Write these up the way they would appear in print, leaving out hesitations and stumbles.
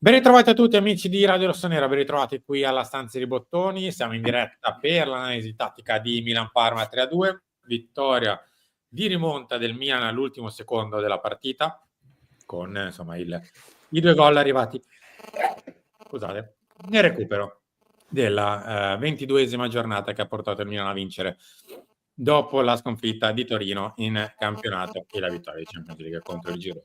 Ben ritrovati a tutti amici di Radio Rossonera, ben ritrovati qui alla Stanza di Bottoni. Siamo in diretta per l'analisi tattica di Milan-Parma 3-2, vittoria di rimonta del Milan all'ultimo secondo della partita, con insomma i due gol arrivati nel recupero della 22esima giornata che ha portato il Milan a vincere dopo la sconfitta di Torino in campionato e la vittoria di Champions League contro il Girona.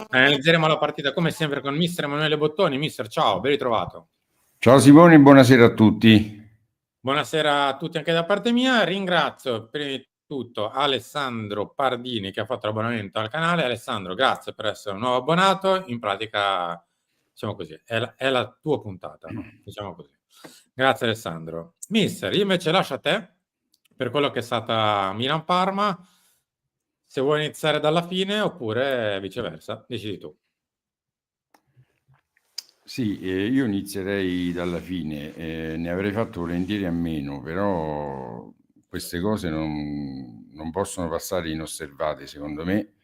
Analizzeremo la partita come sempre con mister Emanuele Bottoni. Mister, ciao, ben ritrovato. Ciao Simone, buonasera a tutti. Buonasera a tutti anche da parte mia. Ringrazio prima di tutto Alessandro Pardini che ha fatto l'abbonamento al canale. Alessandro, grazie per essere un nuovo abbonato. In pratica, diciamo così, è la tua puntata, diciamo così. Grazie Alessandro. Mister, io invece lascio a te per quello che è stata Milan-Parma. Se vuoi iniziare dalla fine oppure viceversa, decidi tu. Sì, io inizierei dalla fine, ne avrei fatto volentieri a meno, però queste cose non possono passare inosservate, secondo me.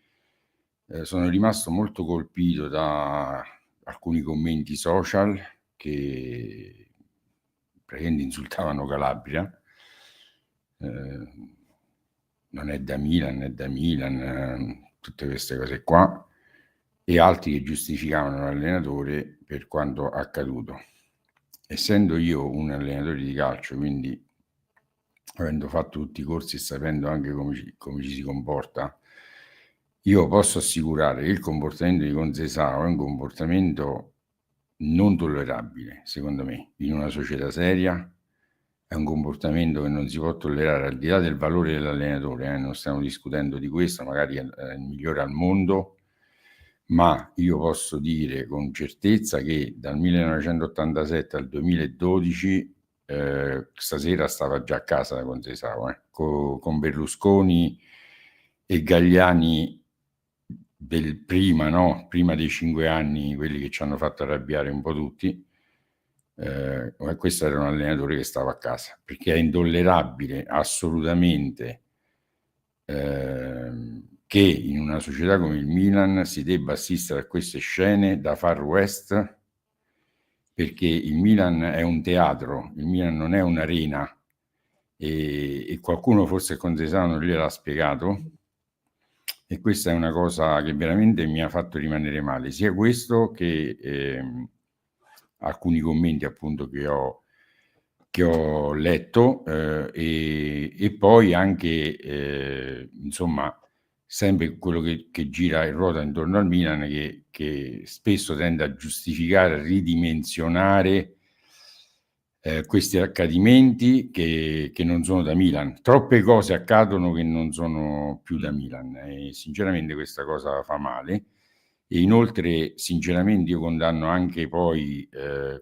Sono rimasto molto colpito da alcuni commenti social che praticamente insultavano Calabria. Non è da Milan, tutte queste cose qua, e altri che giustificavano l'allenatore per quanto accaduto. Essendo io un allenatore di calcio, quindi avendo fatto tutti i corsi e sapendo anche come ci si comporta, io posso assicurare che il comportamento di Conceição è un comportamento non tollerabile, secondo me, in una società seria. È un comportamento che non si può tollerare, al di là del valore dell'allenatore, non stiamo discutendo di questo, magari è il migliore al mondo, ma io posso dire con certezza che dal 1987 al 2012 stasera stava già a casa da Conceição, con Berlusconi e Galliani prima dei 5 anni, quelli che ci hanno fatto arrabbiare un po' tutti. Questo era un allenatore che stava a casa, perché è intollerabile assolutamente che in una società come il Milan si debba assistere a queste scene da Far West, perché il Milan è un teatro, il Milan non è un'arena, e qualcuno forse con Conceição non gliel'ha spiegato, e questa è una cosa che veramente mi ha fatto rimanere male, sia questo che alcuni commenti appunto che ho letto, e poi anche insomma sempre quello che gira e ruota intorno al Milan, che spesso tende a giustificare, a ridimensionare questi accadimenti che non sono da Milan. Troppe cose accadono che non sono più da Milan, e sinceramente questa cosa fa male. E inoltre, sinceramente, io condanno anche poi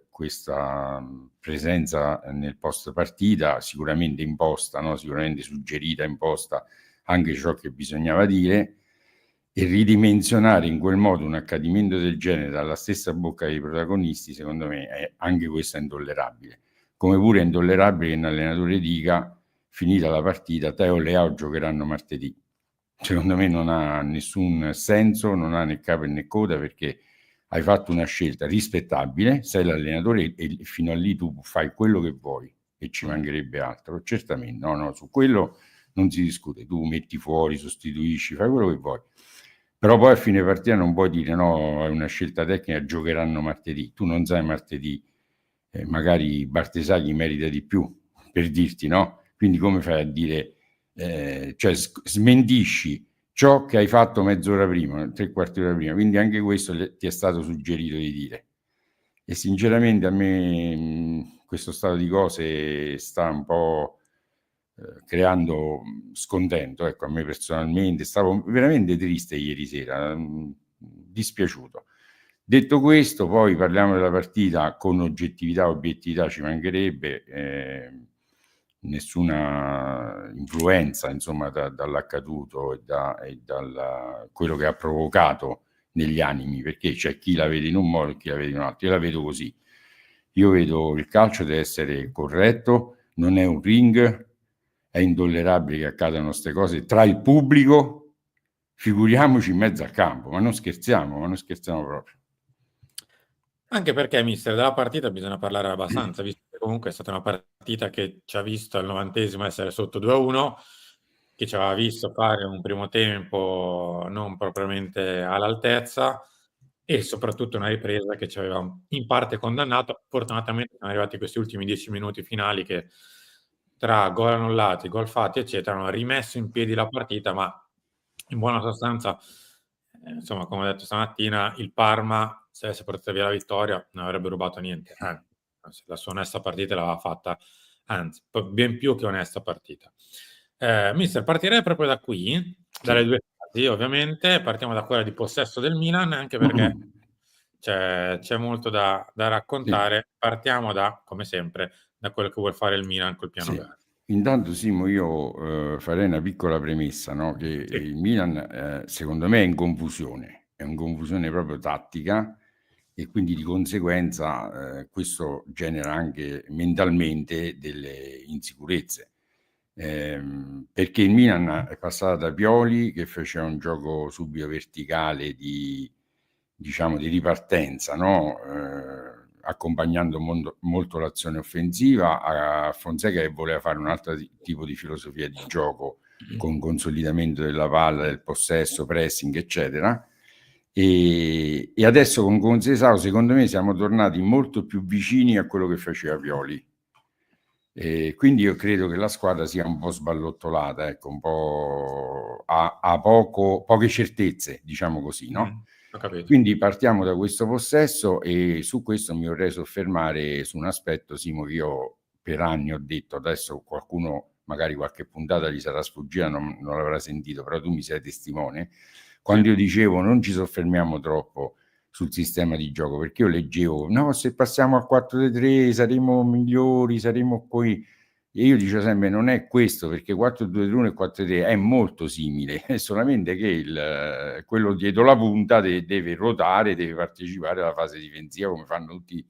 questa presenza nel post partita, sicuramente imposta, no? Sicuramente suggerita, imposta, anche ciò che bisognava dire, e ridimensionare in quel modo un accadimento del genere dalla stessa bocca dei protagonisti, secondo me è anche questo intollerabile. Come pure è intollerabile che un allenatore dica, finita la partita, Teo e Leao giocheranno martedì. Secondo me non ha nessun senso, non ha né capo né coda, perché hai fatto una scelta rispettabile, sei l'allenatore e fino a lì tu fai quello che vuoi, e ci mancherebbe altro, certamente, no, su quello non si discute, tu metti fuori, sostituisci, fai quello che vuoi, però poi a fine partita non puoi dire no, è una scelta tecnica, giocheranno martedì, tu non sai martedì, magari Bartesaghi merita di più, per dirti, no? Quindi come fai a dire, cioè smentisci ciò che hai fatto mezz'ora prima, 3/4 d'ora prima, quindi anche questo ti è stato suggerito di dire. E sinceramente a me questo stato di cose sta un po' creando scontento, ecco, a me personalmente. Stavo veramente triste ieri sera, dispiaciuto. Detto questo, poi parliamo della partita con oggettività, obiettività, ci mancherebbe, nessuna influenza insomma dall'accaduto e da quello che ha provocato negli animi, perché c'è chi la vede in un modo e chi la vede in un altro. Io la vedo così, io vedo il calcio deve essere corretto, non è un ring, è intollerabile che accadano queste cose tra il pubblico, figuriamoci in mezzo al campo, ma non scherziamo proprio. Anche perché, mister, della partita bisogna parlare abbastanza, visto che comunque è stata una partita che ci ha visto al 90° essere sotto 2-1, che ci aveva visto fare un primo tempo non propriamente all'altezza e soprattutto una ripresa che ci aveva in parte condannato. Fortunatamente sono arrivati questi ultimi 10 minuti finali che tra gol annullati, gol fatti, eccetera, hanno rimesso in piedi la partita, ma in buona sostanza, insomma, come ho detto stamattina, il Parma, se avesse portato via la vittoria, non avrebbe rubato niente. Anzi, la sua onesta partita l'aveva fatta, anzi, ben più che onesta partita. Mister, partirei proprio da qui, dalle Sì. due fasi, ovviamente. Partiamo da quella di possesso del Milan, anche perché c'è molto da Sì, raccontare. Partiamo da, come sempre, da quello che vuol fare il Milan col piano sì. verde. Intanto Simo, io farei una piccola premessa, no? Che Sì, il Milan, secondo me, è in confusione proprio tattica e quindi di conseguenza questo genera anche mentalmente delle insicurezze. Perché il Milan è passato da Pioli che faceva un gioco subito verticale diciamo, di ripartenza, no? Accompagnando molto l'azione offensiva, a Fonseca che voleva fare un altro tipo di filosofia di gioco con consolidamento della palla, del possesso, pressing, eccetera. E adesso con Concesao, secondo me, siamo tornati molto più vicini a quello che faceva Pioli. Quindi io credo che la squadra sia un po' sballottolata, ecco, un po' ha poche certezze, diciamo così, no? ho capito. Quindi partiamo da questo possesso e su questo mi vorrei soffermare su un aspetto, Simo, che io per anni ho detto, adesso qualcuno, magari qualche puntata gli sarà sfuggita, non l'avrà sentito, però tu mi sei testimone, Sì, quando io dicevo non ci soffermiamo troppo sul sistema di gioco, perché io leggevo, no, se passiamo al 4-3 saremo migliori, saremo qui. E io dicevo sempre, non è questo, perché 4-2-3-1 e 4-3 è molto simile, è solamente che quello dietro la punta deve ruotare, deve partecipare alla fase difensiva, come fanno tutti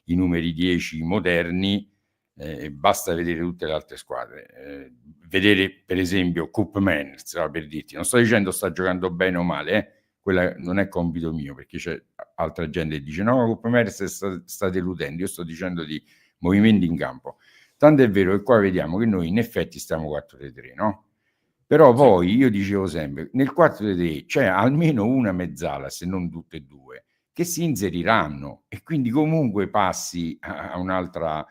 i numeri 10 moderni, basta vedere tutte le altre squadre. Vedere, per esempio, Koopman, per dirti, non sto dicendo sta giocando bene o male, quella non è compito mio, perché c'è altra gente che dice no, Coppa Merz sta deludendo, io sto dicendo di movimenti in campo. Tanto è vero che qua vediamo che noi in effetti stiamo 4-3, no? Però sì. poi io dicevo sempre, nel 4-3 c'è almeno una mezzala, se non tutte e due, che si inseriranno e quindi comunque passi a un'altra,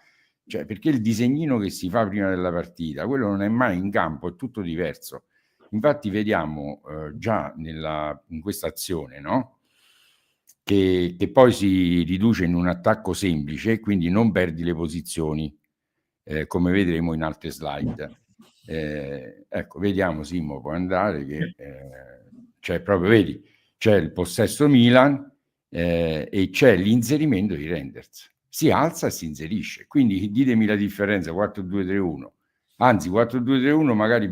cioè perché il disegnino che si fa prima della partita, quello non è mai in campo, è tutto diverso. Infatti vediamo già in questa azione, no? Che poi si riduce in un attacco semplice, quindi non perdi le posizioni, come vedremo in altre slide. Ecco, vediamo Simo, può andare che c'è proprio, vedi, c'è il possesso Milan e c'è l'inserimento di Renders. Si alza e si inserisce. Quindi ditemi la differenza 4-2-3-1. Anzi, 4-2-3-1 magari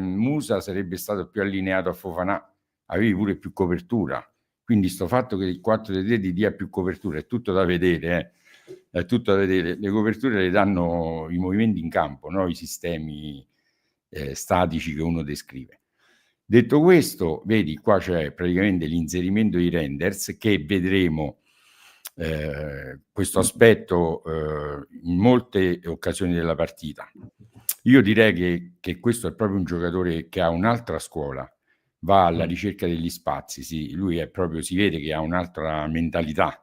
Musa sarebbe stato più allineato a Fofanà, avevi pure più copertura. Quindi sto fatto che il 4-3 ti dia più copertura, è tutto da vedere, è tutto da vedere. Le coperture le danno i movimenti in campo, no? I sistemi statici che uno descrive. Detto questo, vedi qua c'è praticamente l'inserimento di renders che vedremo questo aspetto in molte occasioni della partita. Io direi che questo è proprio un giocatore che ha un'altra scuola, va alla ricerca degli spazi, sì, lui è proprio, si vede che ha un'altra mentalità,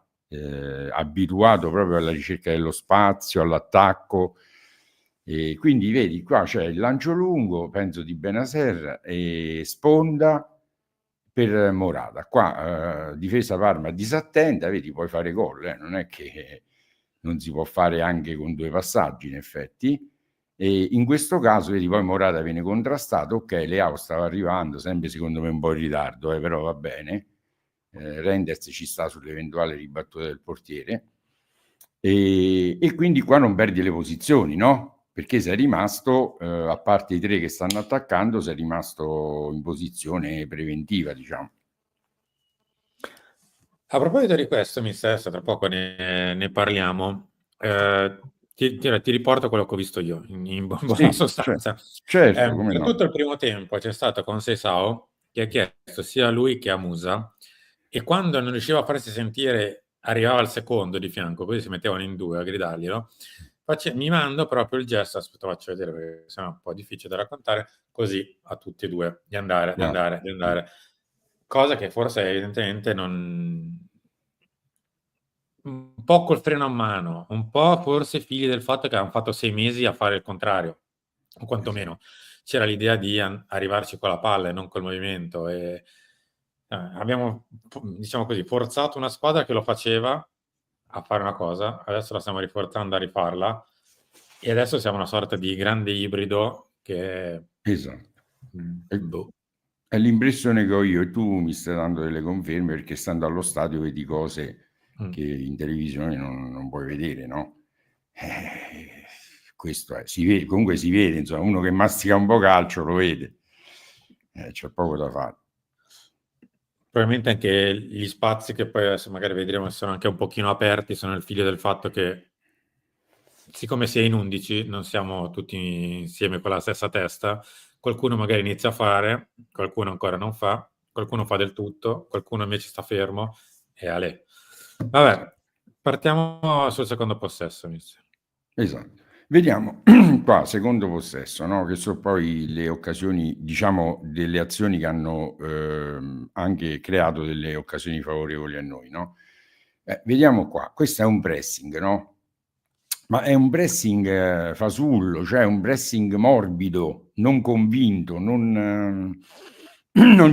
abituato proprio alla ricerca dello spazio, all'attacco. E quindi vedi qua c'è il lancio lungo, penso di Benaser, e sponda per Morata. Qua difesa Parma disattenta, vedi, puoi fare gol, non è che non si può fare anche con due passaggi in effetti. E in questo caso, vedi, poi Morata viene contrastato, ok, Leao stava arrivando, sempre secondo me un po' in ritardo, però va bene. Renders ci sta sull'eventuale ribattuta del portiere. E quindi qua non perdi le posizioni, no? Perché sei rimasto, a parte i tre che stanno attaccando, sei rimasto in posizione preventiva, diciamo. A proposito di questo, mister, tra poco ne parliamo. Ti riporto quello che ho visto io, in buona Sì, sostanza. certo, come Per no. tutto il primo tempo c'è stato Conceição che ha chiesto sia a lui che a Musa, e quando non riusciva a farsi sentire arrivava il secondo di fianco, così si mettevano in due a gridarglielo. Mi mando proprio il gesto, aspetta, faccio vedere perché sennò è un po' difficile da raccontare, così a tutti e due, di andare. Cosa che forse evidentemente non... Un po' col freno a mano, un po' forse figli del fatto che avevano fatto 6 mesi a fare il contrario, o quantomeno c'era l'idea di arrivarci con la palla e non col movimento. E abbiamo, diciamo così, forzato una squadra che lo faceva a fare una cosa, adesso la stiamo riforzando a rifarla e adesso siamo una sorta di grande ibrido che... Esatto. Boh. È l'impressione che ho io, e tu mi stai dando delle conferme perché stando allo stadio vedi cose che in televisione non puoi vedere, no? Questo è, si vede, comunque si vede, insomma, uno che mastica un po' calcio lo vede, c'è poco da fare. Probabilmente anche gli spazi che poi adesso magari vedremo sono anche un pochino aperti, sono il figlio del fatto che siccome si è in 11 non siamo tutti insieme con la stessa testa, qualcuno magari inizia a fare, qualcuno ancora non fa, qualcuno fa del tutto, qualcuno invece sta fermo e ale. Vabbè, partiamo sul secondo possesso, mister. Esatto. Vediamo qua, secondo possesso, no? Che sono poi le occasioni, diciamo, delle azioni che hanno anche creato delle occasioni favorevoli a noi, no? Vediamo qua, questo è un pressing, no? Ma è un pressing fasullo, cioè un pressing morbido, non convinto, non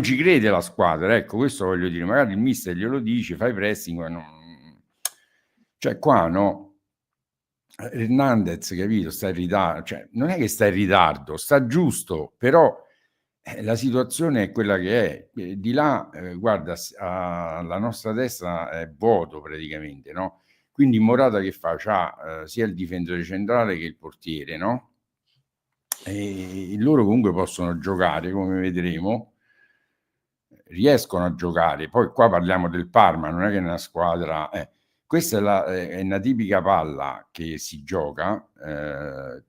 ci crede la squadra, ecco, questo voglio dire, magari il mister glielo dice, fai pressing, ma non... Cioè qua, no? Hernandez, capito, sta in ritardo, cioè non è che sta in ritardo, sta giusto, però la situazione è quella che è, di là, guarda, alla nostra destra è vuoto praticamente, no? Quindi Morata che fa? C'ha sia il difensore centrale che il portiere, no? E loro comunque possono giocare, come vedremo, riescono a giocare, poi qua parliamo del Parma, non è che è una squadra... Questa è una tipica palla che si gioca,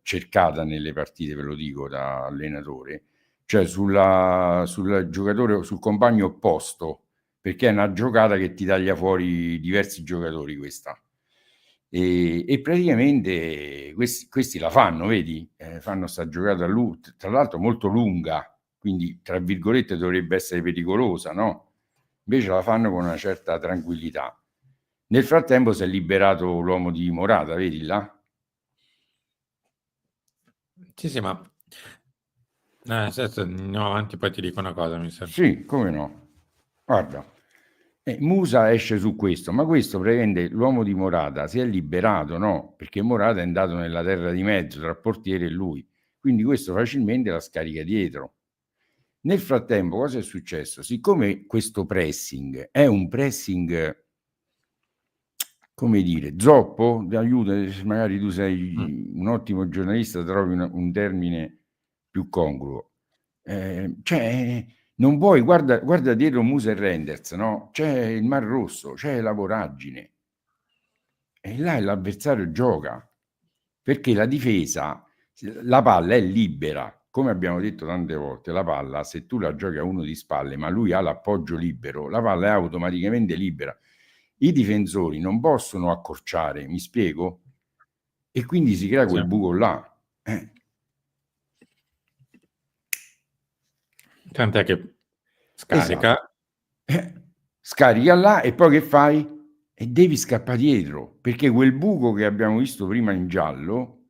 cercata nelle partite, ve lo dico da allenatore, cioè sul giocatore, sul compagno opposto, perché è una giocata che ti taglia fuori diversi giocatori questa. E praticamente questi la fanno, vedi? Fanno sta giocata, tra l'altro molto lunga, quindi tra virgolette dovrebbe essere pericolosa, no? Invece la fanno con una certa tranquillità. Nel frattempo si è liberato l'uomo di Morata, vedi là? Sì, ma andiamo avanti, poi ti dico una cosa, mi sa. Sì, come no? Guarda, Musa esce su questo, ma questo prende l'uomo di Morata, si è liberato, no? Perché Morata è andato nella terra di mezzo tra il portiere e lui, quindi questo facilmente la scarica dietro. Nel frattempo cosa è successo? Siccome questo pressing è un pressing, come dire, zoppo, ti aiuta, magari tu sei un ottimo giornalista, trovi un termine più congruo. Cioè, non vuoi, guarda dietro Musa e Renders, no? C'è il Mar Rosso, c'è la voragine. E là l'avversario gioca, perché la difesa, la palla è libera, come abbiamo detto tante volte, la palla, se tu la giochi a uno di spalle, ma lui ha l'appoggio libero, la palla è automaticamente libera. I difensori non possono accorciare, mi spiego? E quindi si crea quel buco là. Tant'è che scarica. Esatto. Scarica là e poi che fai? E devi scappare dietro, perché quel buco che abbiamo visto prima in giallo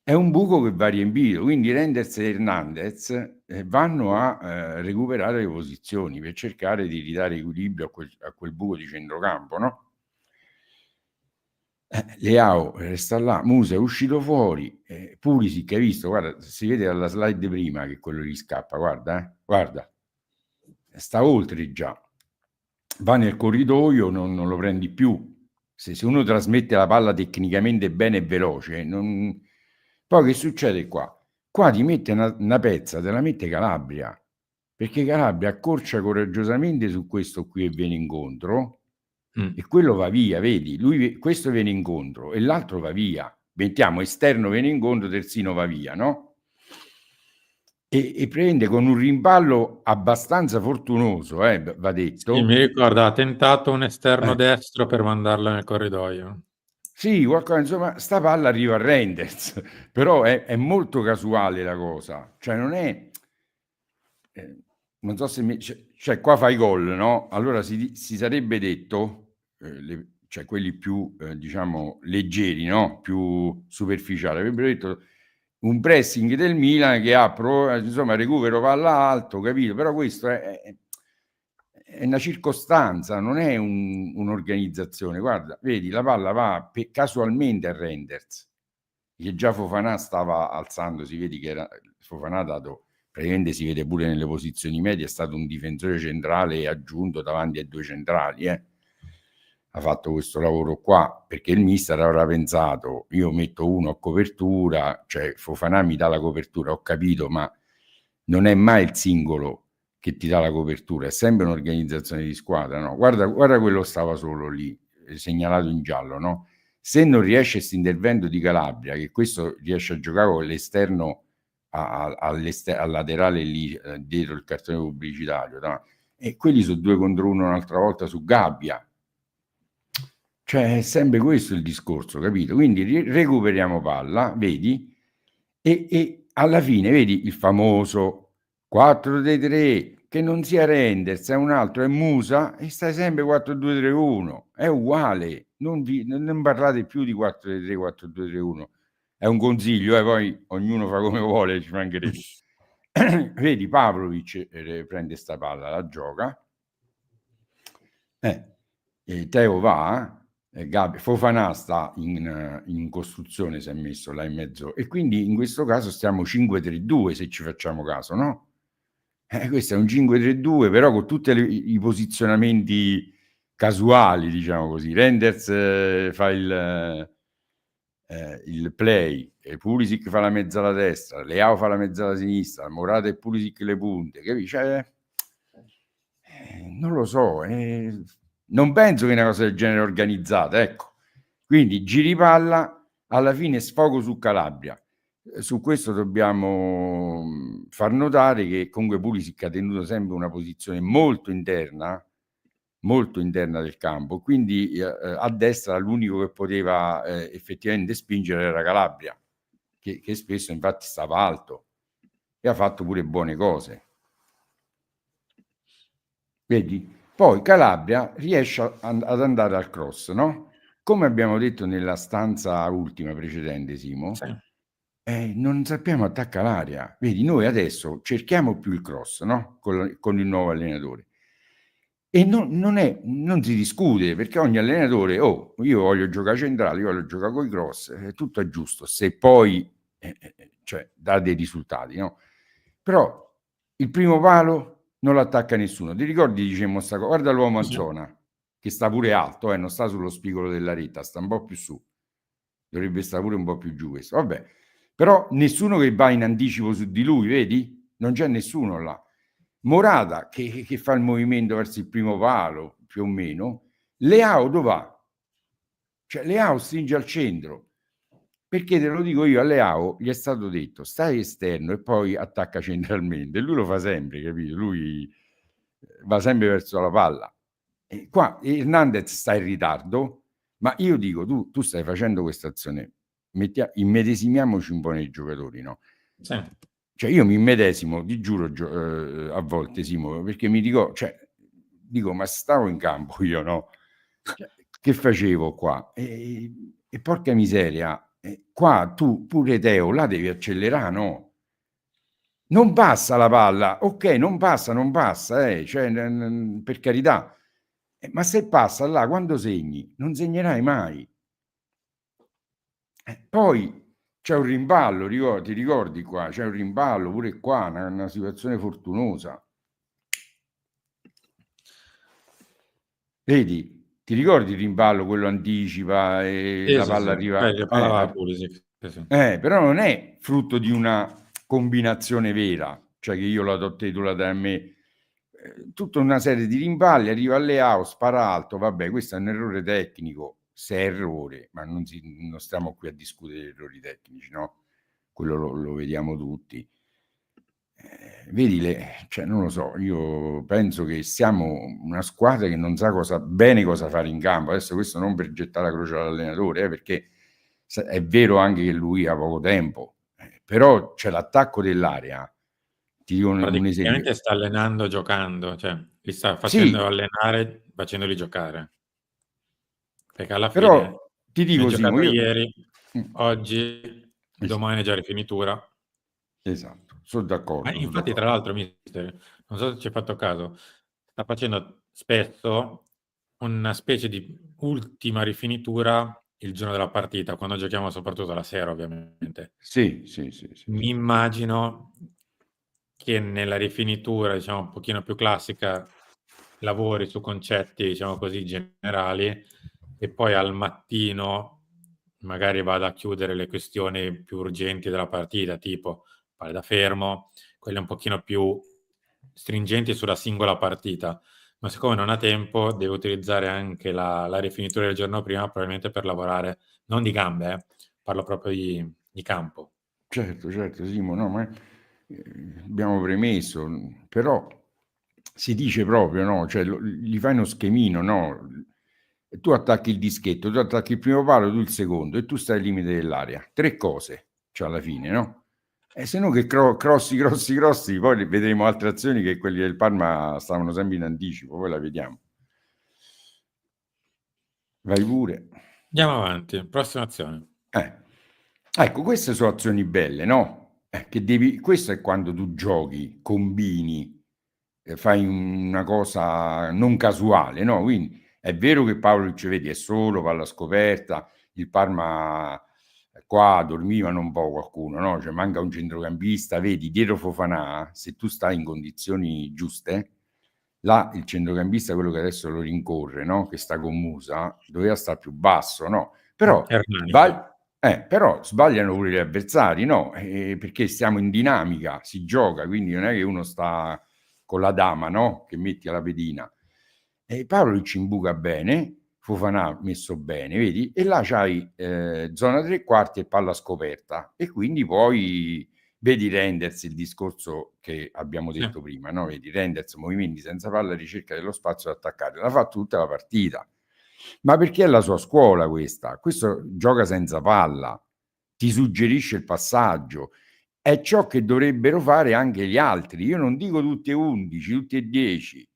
è un buco che va riempito, quindi Renders e Hernandez vanno a recuperare le posizioni per cercare di ridare equilibrio a quel buco di centrocampo, no? Leao resta là, Musa è uscito fuori, Pulisic, hai visto, guarda, si vede dalla slide prima che quello gli scappa, guarda, guarda, sta oltre già, va nel corridoio, non lo prendi più. Se uno trasmette la palla tecnicamente bene e veloce, poi che succede qua? Qua ti mette una pezza, te la mette Calabria, perché Calabria accorcia coraggiosamente su questo qui e viene incontro, e quello va via, vedi? Questo viene incontro e l'altro va via. Mettiamo esterno viene incontro, terzino va via, no? e prende con un rimpallo abbastanza fortunoso, va detto. Sì, mi ricordo, ha tentato un esterno Eh. destro per mandarlo nel corridoio. Sì, qualcosa, insomma, sta palla arriva a Reinders, però è molto casuale la cosa, cioè non è, non so se cioè qua fai gol, no? Allora si sarebbe detto, cioè quelli più, diciamo, leggeri, no? Più superficiali, avrebbero detto un pressing del Milan che ha, insomma, recupero palla alto, capito? Però questo è una circostanza, non è un'organizzazione. Guarda, vedi, la palla va casualmente a Reinders, che già Fofana stava alzandosi, vedi che Fofana ha dato, praticamente si vede pure nelle posizioni medie, è stato un difensore centrale aggiunto davanti ai due centrali, ha fatto questo lavoro qua, perché il mister avrà pensato, io metto uno a copertura, cioè Fofana mi dà la copertura, ho capito, ma non è mai il singolo che ti dà la copertura, è sempre un'organizzazione di squadra, no? Guarda quello stava solo lì, segnalato in giallo, no? Se non riesce questo intervento di Calabria, che questo riesce a giocare con l'esterno al laterale lì, dietro il cartone pubblicitario, no? E quelli sono 2 contro 1 un'altra volta su Gabbia. Cioè è sempre questo il discorso, capito? Quindi recuperiamo palla, vedi? E alla fine, vedi il famoso 4 dei 3, che non sia Renders, è un altro, è Musa, e stai sempre 4-2-3-1, è uguale, non parlate più di 4 dei 3, 4-2-3-1, è un consiglio, poi ognuno fa come vuole, ci mancherebbe. Vedi, Pavlovic prende sta palla, la gioca, Teo va, Fofana sta in costruzione, si è messo là in mezzo, e quindi in questo caso stiamo 5-3-2 se ci facciamo caso, no? Questo è un 5-3-2, però con tutti i posizionamenti casuali, diciamo così. Renders fa il play, Pulisic fa la mezza alla destra, Leao fa la mezza alla sinistra, Morata e Pulisic le punte, capisci? Cioè, non lo so, non penso che una cosa del genere organizzata, ecco. Quindi giri palla, alla fine sfogo su Calabria. Su questo dobbiamo far notare che comunque Pulisic ha tenuto sempre una posizione molto interna del campo, quindi a destra l'unico che poteva effettivamente spingere era Calabria, che spesso infatti stava alto e ha fatto pure buone cose. Vedi? Poi Calabria riesce ad andare al cross, no? Come abbiamo detto nella stanza ultima precedente, Simo, Sì. non sappiamo attaccare l'area. Vedi, noi adesso cerchiamo più il cross, no? Con il nuovo allenatore. E non si discute, perché ogni allenatore, io voglio giocare centrale, io voglio giocare con i cross, tutto è giusto, se poi cioè, dà dei risultati, no? Però il primo palo non l'attacca nessuno. Ti ricordi, dicemmo sta cosa? Guarda l'uomo Anzona, che sta pure alto, non sta sullo spigolo della retta, sta un po' più su. Dovrebbe stare pure un po' più giù questo. Vabbè, però nessuno che va in anticipo su di lui, vedi? Non c'è nessuno là. Morata che fa il movimento verso il primo palo, più o meno. Leao dove va? Cioè Leao stringe al centro. Perché te lo dico io, a Leao gli è stato detto stai esterno e poi attacca centralmente. Lui lo fa sempre, capito? Lui va sempre verso la palla. E qua Hernandez sta in ritardo, ma io dico, tu stai facendo questa azione, immedesimiamoci un po' nei giocatori, no? Sì. Cioè io mi immedesimo, ti giuro, a volte, Simo, perché mi dico, cioè, dico, ma stavo in campo io, no? Cioè, che facevo qua? E porca miseria, qua tu pure Teo, là devi accelerare, no? Non passa la palla, ok, non passa, cioè, per carità. Ma se passa là, quando segni? Non segnerai mai. Poi c'è un rimballo, ti ricordi qua? C'è un rimballo pure qua, una situazione fortunosa. Vedi, ti ricordi il rimballo, quello anticipa e Sì, la sì, palla sì. arriva? Che palla va a Pulisic. Sì, sì. Però non è frutto di una combinazione vera, cioè che io la do a te, tu la dai a me. Tutta una serie di rimballi, arriva alle out, spara alto, vabbè, questo è un errore tecnico, se è errore, ma non stiamo qui a discutere di errori tecnici, no? Quello lo vediamo tutti. vedi, cioè, non lo so, io penso che siamo una squadra che non sa bene cosa fare in campo. Adesso questo non per gettare la croce all'allenatore, perché è vero anche che lui ha poco tempo, però c'è l'attacco dell'area. Ti dico un esempio. Praticamente sta allenando giocando, cioè li sta facendo Sì, allenare facendoli giocare. Perché alla però fine ti ne hai dico, Simo, giocato io... ieri, Mm, oggi, esatto, domani è già rifinitura. esatto, sono Ma d'accordo, sono infatti, tra d'accordo. l'altro, mister, non so se ci hai fatto caso, sta facendo spesso una specie di ultima rifinitura il giorno della partita, quando giochiamo soprattutto la sera, ovviamente. Sì, sì, sì, sì, Mi sì. immagino che nella rifinitura, diciamo, un pochino più classica, lavori su concetti, diciamo così, generali, e poi al mattino magari vada a chiudere le questioni più urgenti della partita, tipo palle da fermo, quelle un pochino più stringenti sulla singola partita. Ma siccome non ha tempo, deve utilizzare anche la rifinitura del giorno prima, probabilmente per lavorare, non di gambe, parlo proprio di campo. Certo, certo, Simo, no, ma abbiamo premesso, però si dice proprio, no? Cioè, gli fai uno schemino, no? E tu attacchi il dischetto, tu attacchi il primo palo, tu il secondo, e tu stai al limite dell'area. Tre cose, cioè alla fine, no? E se no che crossi, crossi, crossi, poi vedremo altre azioni che quelli del Parma stavano sempre in anticipo, poi la vediamo. Vai pure. Andiamo avanti, prossima azione. Eh. Ecco, queste sono azioni belle, no? Che devi, questo è quando tu giochi, combini, fai una cosa non casuale, no? Quindi è vero che Pavlovic, vedi, è solo, palla scoperta, il Parma qua dormivano un po' qualcuno, no? Cioè manca un centrocampista, vedi, dietro Fofanà, se tu stai in condizioni giuste, là il centrocampista, quello che adesso lo rincorre, no? Che sta con Musa, doveva stare più basso, no? Però, Hernanik. però sbagliano pure gli avversari, no? Perché stiamo in dinamica, si gioca, quindi non è che uno sta con la dama, no? Che metti alla pedina. E Pavlovic imbuca bene, Fofana messo bene, vedi? E là c'hai zona tre quarti e palla scoperta. E quindi poi vedi Renders, il discorso che abbiamo Sì. detto prima, no? Vedi Renders, movimenti senza palla, ricerca dello spazio da attaccare. L'ha fatto tutta la partita. Ma perché è la sua scuola questa? Questo gioca senza palla, ti suggerisce il passaggio. È ciò che dovrebbero fare anche gli altri. Io non dico tutti e 11, tutti e 10,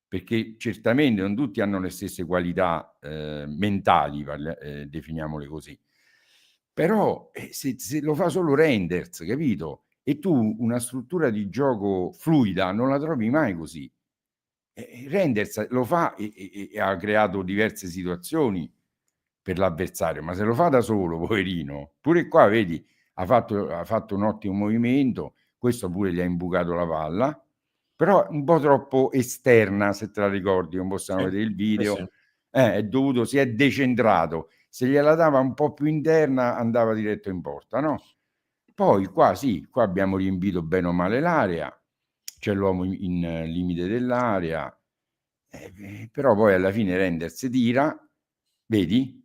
perché certamente non tutti hanno le stesse qualità mentali, definiamole così. Però se lo fa solo Renders, capito? E tu una struttura di gioco fluida non la trovi mai così. Renders lo fa e ha creato diverse situazioni per l'avversario, ma se lo fa da solo, poverino, pure qua vedi, ha fatto un ottimo movimento, questo pure gli ha imbucato la palla, però un po' troppo esterna, se te la ricordi, non possiamo Sì, vedere il sì, sì. video, si è decentrato, se gliela dava un po' più interna andava diretto in porta, no? Poi qua sì, qua abbiamo riempito bene o male l'area, c'è l'uomo in limite dell'area, però poi alla fine Renders tira, vedi?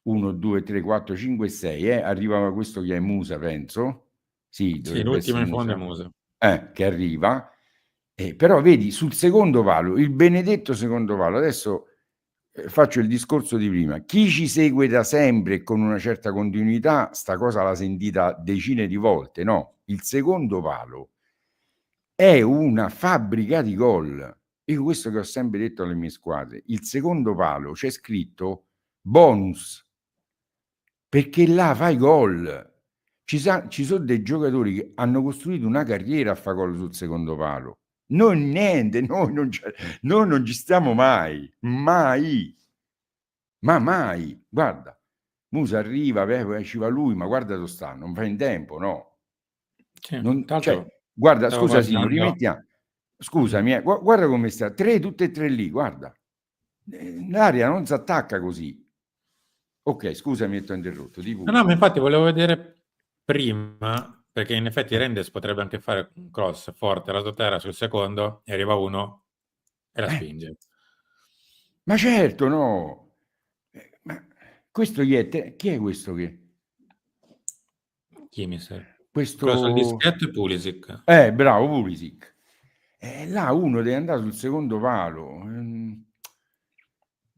1, 2, 3, 4, 5, 6, arriva questo che è Musa, penso. Sì, Sì, dovrebbe l'ultimo essere in fondo è Musa. Musa. Che arriva. Però vedi, sul secondo palo, il benedetto secondo palo, adesso faccio il discorso di prima. Chi ci segue da sempre e con una certa continuità, sta cosa l'ha sentita decine di volte, no? Il secondo palo è una fabbrica di gol. Io questo che ho sempre detto alle mie squadre, il secondo palo c'è scritto bonus, perché là fai gol. Ci sono dei giocatori che hanno costruito una carriera a fare gol sul secondo palo. Noi niente, noi non ci stiamo mai, mai, ma mai. Guarda, Musa arriva, ci va lui, ma guarda dove sta, non fa in tempo, no? Sì, tra Cioè, l'altro guarda, stavo scusa Simo, guardando. rimettiamo. Scusami, guarda come sta, tutte e tre lì, guarda. L'aria non si attacca così. Ok, scusami, ti ho interrotto, di No, no, pure. ma infatti volevo vedere prima, perché in effetti Rendes potrebbe anche fare un cross forte alla terra sul secondo, e arriva uno e la Eh, spinge. ma certo, no. Ma questo chi è? Chi è questo che? Chi, mister? Quello sul questo... dischetto è Pulisic. Bravo, Pulisic. Là uno deve andare sul secondo palo.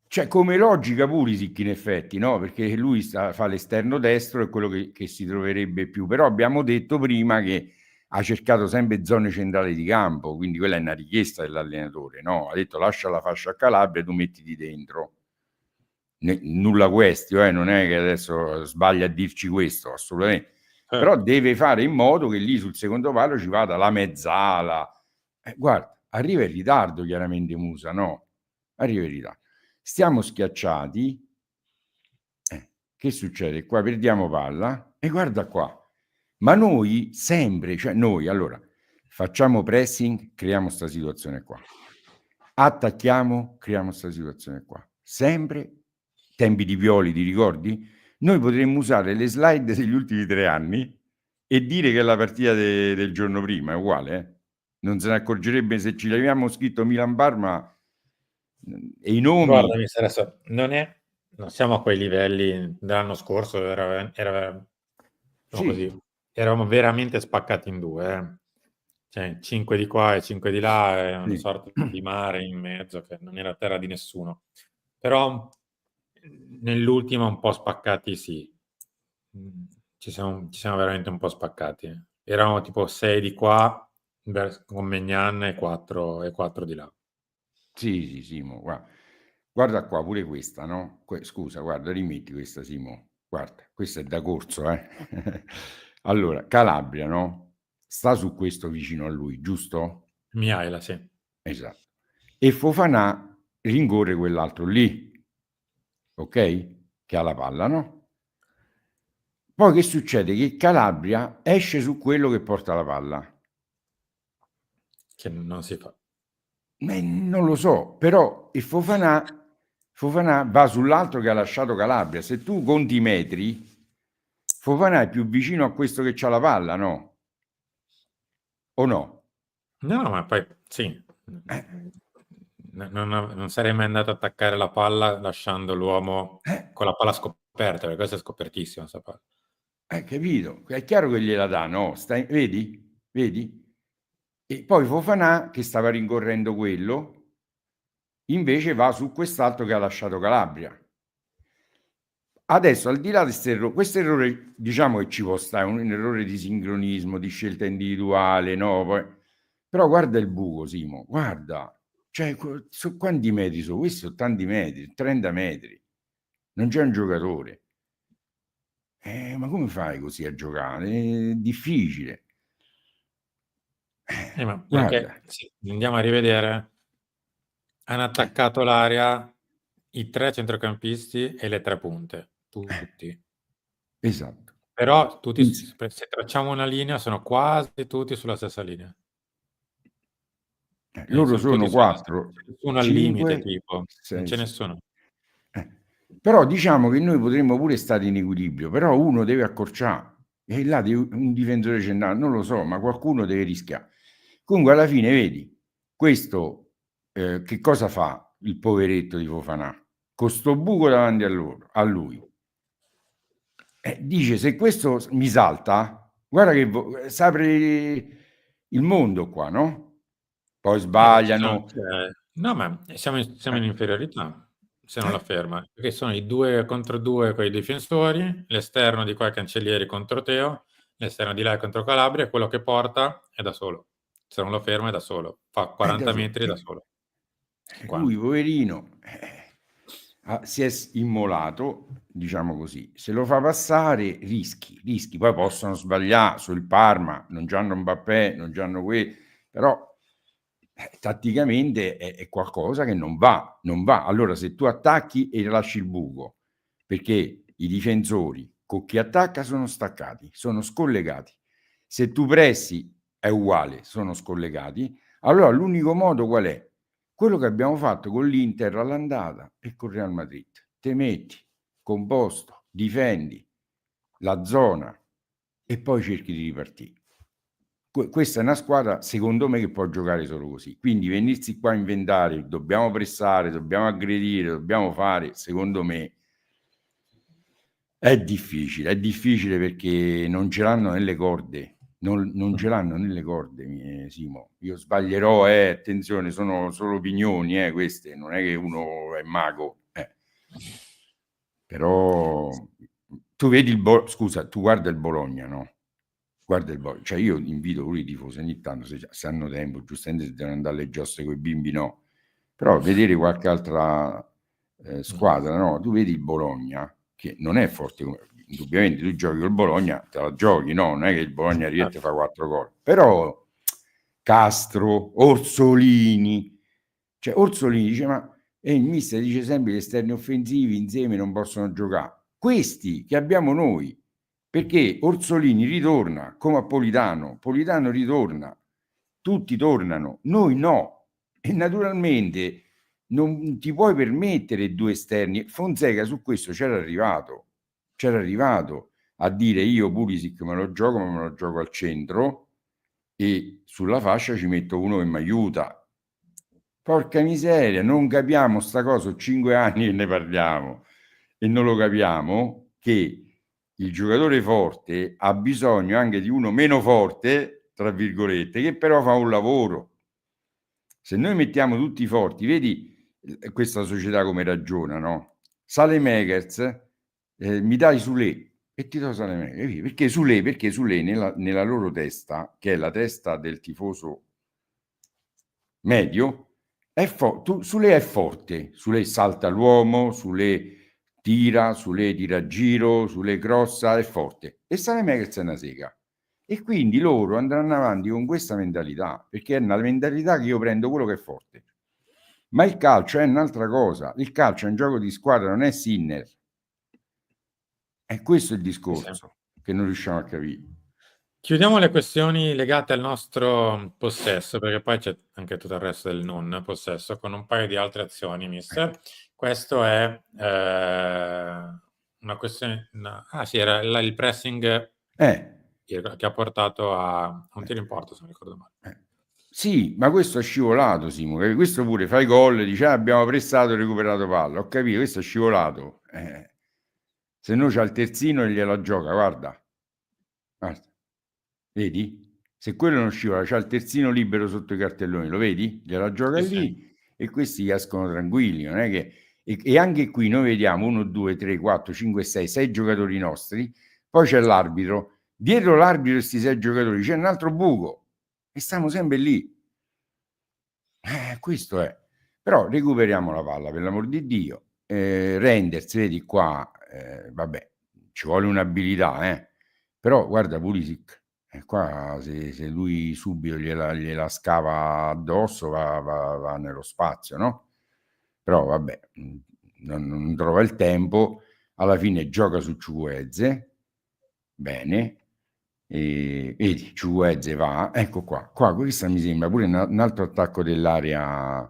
Cioè, come logica Pulisic in effetti, no? Perché lui fa l'esterno destro, è quello che si troverebbe più. Però abbiamo detto prima che ha cercato sempre zone centrali di campo, quindi quella è una richiesta dell'allenatore, no? Ha detto lascia la fascia a Calabria, tu mettiti dentro. Nulla questo, non è che adesso sbaglia a dirci questo, assolutamente. Però deve fare in modo che lì sul secondo palo ci vada la mezzala. Guarda, arriva in ritardo chiaramente Musa, no? Arriva in ritardo. Stiamo schiacciati. Che succede? Qua perdiamo palla e guarda qua. Ma noi sempre, cioè noi, allora, facciamo pressing, creiamo sta situazione qua. Attacchiamo, creiamo sta situazione qua. Sempre, tempi di Pioli, ti ricordi? Noi potremmo usare le slide degli ultimi 3 anni e dire che è la partita del giorno prima, è uguale, eh? Non se ne accorgerebbe se ci leviamo scritto Milan-Parma e i nomi. Guarda, adesso non siamo a quei livelli dell'anno scorso, Sì, così, eravamo veramente spaccati in due, eh. Cioè 5 di qua e 5 di là, è una sì. sorta di mare in mezzo che non era terra di nessuno. Però nell'ultima un po' spaccati, sì. Ci siamo veramente un po' spaccati. Eravamo tipo 6 di qua con Maignan e 4 di là. Sì, sì, Simo, guarda qua pure questa, no? Scusa, guarda, rimetti questa, Simo. Guarda, questa è da corso, eh? Allora, Calabria, no? Sta su questo vicino a lui, giusto? Mihaila, sì. Esatto. E Fofanà rincorre quell'altro lì, ok? Che ha la palla, no? Poi che succede? Che Calabria esce su quello che porta la palla. Che non si fa. Non lo so, però il Fofanà va sull'altro che ha lasciato Calabria. Se tu conti i metri, Fofanà è più vicino a questo che c'ha la palla, no? O no? No, ma poi sì. Non sarei mai andato a attaccare la palla lasciando l'uomo con la palla scoperta, perché questa è scopertissima, sta palla. Capito? È chiaro che gliela dà, no? Vedi? Vedi? E poi Fofanà, che stava rincorrendo quello, invece va su quest'altro che ha lasciato Calabria. Adesso, al di là di questo errore, diciamo che ci può stare, un errore di sincronismo, di scelta individuale, no? Però guarda il buco, Simo, guarda, cioè, quanti metri sono? Questi sono tanti metri, 30 metri, non c'è un giocatore. Ma come fai così a giocare? È difficile. Ma Guarda, perché sì, andiamo a rivedere, hanno attaccato l'area i 3 centrocampisti e le 3 punte, tutti. esatto. Però tutti, Quindi, se tracciamo una linea, sono quasi tutti sulla stessa linea. loro Sono tutti sono sulla stessa, 4, nessuno al limite, 5, tipo, non 6, c'è 7. nessuno. Però diciamo che noi potremmo pure stare in equilibrio, però uno deve accorciare e là un difensore centrale, non lo so, ma qualcuno deve rischiare. Comunque alla fine vedi, questo che cosa fa il poveretto di Fofanà? Con sto buco davanti a lui. Dice, se questo mi salta, guarda che si apre il mondo qua, no? Poi sbagliano. No, ma siamo in inferiorità se non la Eh, ferma, perché sono i 2 contro 2 con i difensori, l'esterno di qua Cancellieri contro Teo, l'esterno di là è contro Calabria, e quello che porta è da solo. Se non lo ferma è da solo, fa 40 metri da solo. lui, 50. poverino, si è immolato, diciamo così. Se lo fa passare, rischi. Poi possono sbagliare sul Parma, non c'hanno Mbappé, non c'hanno però tatticamente è qualcosa che non va. Allora, se tu attacchi e lasci il buco, perché i difensori con chi attacca sono staccati, sono scollegati. Se tu pressi è uguale, sono scollegati. Allora l'unico modo qual è? Quello che abbiamo fatto con l'Inter all'andata e con Real Madrid. Te metti composto, difendi la zona e poi cerchi di ripartire. Questa è una squadra, secondo me, che può giocare solo così. Quindi venirsi qua a inventare, dobbiamo pressare, dobbiamo aggredire, dobbiamo fare, secondo me, È difficile perché non ce l'hanno nelle corde, non ce l'hanno nelle corde, Simo. Io sbaglierò, attenzione, sono solo opinioni, queste, non è che uno è mago. Però tu vedi scusa, tu guarda il Bologna, no? Guarda il Bologna, cioè io invito pure i tifosi ogni tanto, se hanno tempo, giustamente se devono andare alle giostre con i bimbi, no. Però vedere qualche altra squadra, no? Tu vedi il Bologna, che non è forte, indubbiamente tu giochi col Bologna, te la giochi, no? Non è che il Bologna arriva e ti fa 4 gol. Però Castro, Orsolini, cioè Orsolini dice, ma il mister dice sempre gli esterni offensivi insieme non possono giocare. Questi che abbiamo noi, perché Orsolini ritorna come a Politano, Politano ritorna, tutti tornano, noi no. E naturalmente non ti puoi permettere 2 esterni. Fonseca su questo c'era arrivato a dire io Pulisic me lo gioco, ma me lo gioco al centro e sulla fascia ci metto uno che mi aiuta. Porca miseria, non capiamo sta cosa, sono 5 anni che ne parliamo e non lo capiamo che il giocatore forte ha bisogno anche di uno meno forte, tra virgolette, che però fa un lavoro. Se noi mettiamo tutti forti, vedi questa società come ragiona, no? Saelemaekers, mi dai Sule e ti do Saelemaekers. Perché Sule nella loro testa, che è la testa del tifoso medio, Sule è forte, Sule salta l'uomo, Sule tira, Sule tira a giro, Sule crossa, è forte. E Saelemaekers è una sega. E quindi loro andranno avanti con questa mentalità, perché è una mentalità che io prendo quello che è forte. Ma il calcio è un'altra cosa. Il calcio è un gioco di squadra, non è Sinner. E questo è il discorso che non riusciamo a capire. Chiudiamo le questioni legate al nostro possesso, perché poi c'è anche tutto il resto del non possesso, con un paio di altre azioni, mister. Questo è una questione... sì, era il pressing che ha portato a un tiro in porta, se non ricordo male. Sì, ma questo è scivolato, Simo. Questo pure fai gol, dice abbiamo pressato e recuperato palla. Ho capito, questo è scivolato. Se no c'ha il terzino e gliela gioca, guarda. Vedi? Se quello non scivola, c'ha il terzino libero sotto i cartelloni, lo vedi? Gliela gioca lì e questi escono tranquilli, non è che... E anche qui noi vediamo 1, 2, 3, 4, 5, 6, 6 giocatori nostri, poi c'è l'arbitro, dietro l'arbitro e questi 6 giocatori c'è un altro buco e stiamo sempre lì. Questo è. Però recuperiamo la palla, per l'amor di Dio. Reinders, vedi qua, vabbè, ci vuole un'abilità, però guarda Pulisic, qua se lui subito gliela scava addosso va nello spazio, no? Però vabbè, non trova il tempo, alla fine gioca su Chukwueze, bene, e vedi, Chukwueze va, ecco qua, questa mi sembra pure un altro attacco dell'area,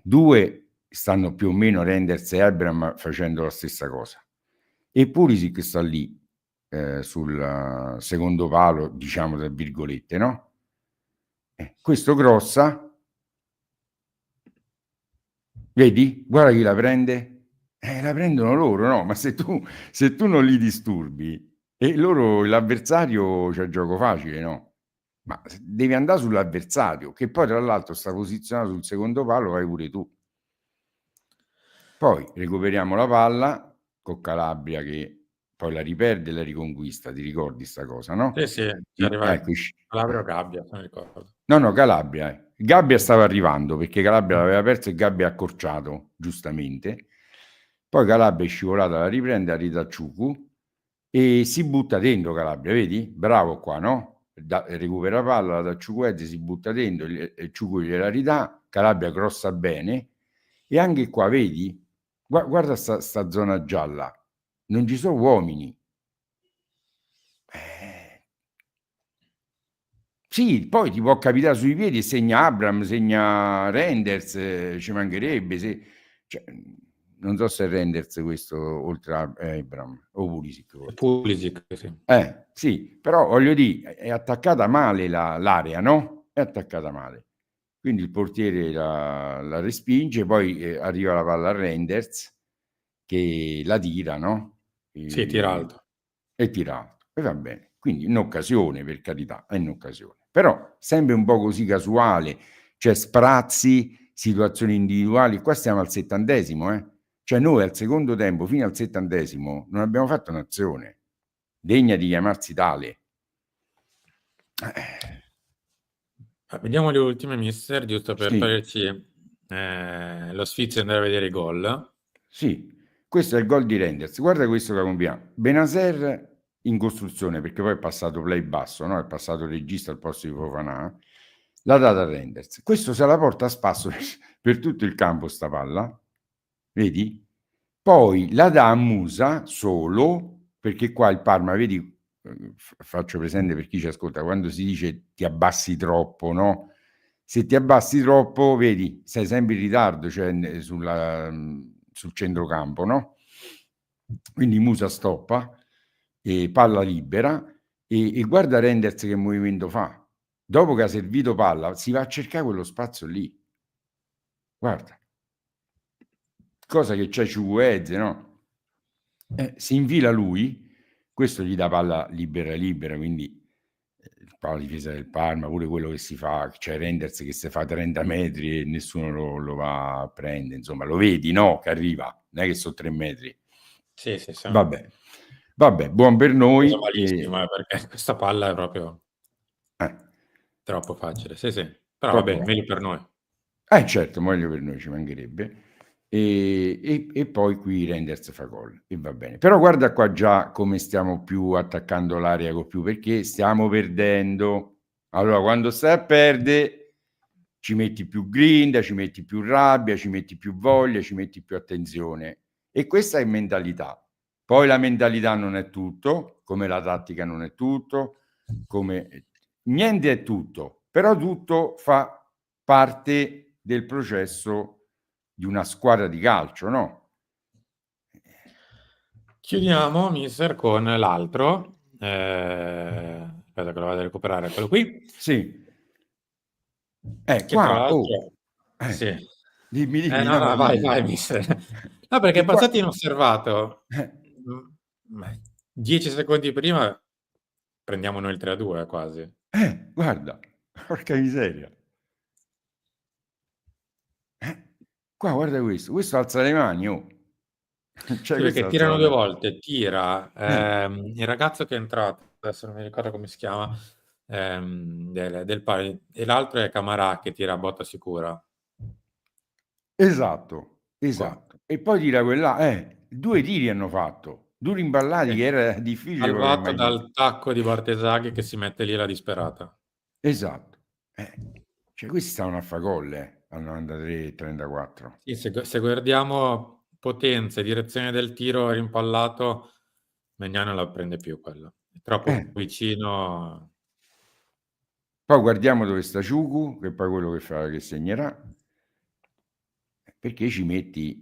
2 stanno più o meno Reinders e Abraham facendo la stessa cosa, e Pulisic sta lì, sul secondo palo, diciamo tra virgolette, no? Questo grossa, vedi? Guarda chi la prende. La prendono loro, no? Ma se tu non li disturbi e loro, l'avversario c'ha gioco facile, no? Ma devi andare sull'avversario, che poi tra l'altro sta posizionato sul secondo palo, vai pure tu. Poi recuperiamo la palla con Calabria che poi la riperde e la riconquista, ti ricordi sta cosa, no? Sì, ci arriva Ecco, Calabria o Gabbia, se non ricordo. No, Calabria. Gabbia stava arrivando perché Calabria l'aveva perso e Gabbia ha accorciato, giustamente. Poi Calabria è scivolata, la riprende a Rita Ciucu e si butta dentro Calabria, vedi? Bravo qua, no? Recupera palla da Ciucuezzi, si butta dentro, Ciucu gliela ridà, Calabria crossa bene e anche qua, vedi? Guarda sta zona gialla, non ci sono uomini. Sì, poi ti può capitare sui piedi e segna Abraham, segna Reinders, ci mancherebbe. Cioè, non so se è Reinders questo, oltre a Abraham, o Pulisic. Pulisic, sì. Sì, però voglio dire, è attaccata male l'area, no? È attaccata male. Quindi il portiere la respinge, poi arriva la palla a Reinders, che la tira, no? Sì, tira alto. e tira alto. E va bene. Quindi in occasione, per carità, è in occasione. Però sempre un po' così casuale, cioè sprazzi, situazioni individuali. Qua stiamo al 70°, eh? Cioè noi al secondo tempo, fino al 70°, non abbiamo fatto un'azione degna di chiamarsi tale. Vediamo le ultime, mister, giusto per Sì, toglierci lo sfizio di andare a vedere i gol. sì, questo è il gol di Renders. Guarda questo che compiamo. Benaser in costruzione, perché poi è passato play basso, no? È passato il regista al posto di Fofana. L'ha data a Renders. Questo se la porta a spasso per tutto il campo sta palla. Vedi? Poi la dà a Musa solo, perché qua il Parma, vedi, faccio presente per chi ci ascolta, quando si dice ti abbassi troppo, no? Se ti abbassi troppo, vedi, sei sempre in ritardo, cioè sul centrocampo, no? Quindi Musa stoppa, e palla libera, e guarda Renders che movimento fa. Dopo che ha servito palla, si va a cercare quello spazio lì. Guarda, cosa che c'è Ciuguezze, no? Si infila lui, questo gli dà palla libera, quindi palla difesa del Parma, pure quello che si fa, c'è Renders che si fa 30 metri e nessuno lo va a prendere, insomma, lo vedi, no? Che arriva, non è che sono 3 metri. Sì, sì, sì. Vabbè, buon per Preso noi. malissimo, perché questa palla è proprio Eh, troppo facile. Sì, sì. Però troppo vabbè, facile. meglio per noi. Certo, meglio per noi, ci mancherebbe. E poi qui Renders fa gol e va bene. Però guarda qua già come stiamo più attaccando l'area con più, perché stiamo perdendo. Allora, quando stai a perdere, ci metti più grinda, ci metti più rabbia, ci metti più voglia, ci metti più attenzione. E questa è mentalità. Poi la mentalità non è tutto, come la tattica non è tutto, come niente è tutto, però tutto fa parte del processo di una squadra di calcio, no? Chiudiamo, mister, con l'altro. Aspetta che lo vado a recuperare, quello qui. Sì, Che tra qua, oh, l'altro... Sì. dimmi, No, no, no, vai, dimmi. vai, mister. No, perché è Che qua, passato inosservato. eh, Mm, 10 secondi prima prendiamo noi il 3-2 quasi. guarda, porca miseria. Qua guarda questo alza le mani, oh. Cioè Sì, questo perché alza tirano le due mani. volte, tira il ragazzo che è entrato, adesso non mi ricordo come si chiama, del Pari, e l'altro è Camarà che tira a botta sicura. Esatto, Qua. esatto. E poi tira quella, 2 tiri hanno fatto, 2 rimballati Sì. che era difficile proprio Salvato immaginare. dal tacco di Bartesaghi che si mette lì la disperata. Esatto. Cioè questi stavano a fa gol, al 93-34. Sì, se guardiamo potenza e direzione del tiro rimpallato, Magnano la prende più quello. È Eh, troppo vicino. Poi guardiamo dove sta Ciucu, che poi quello che fa, che segnerà, perché ci metti,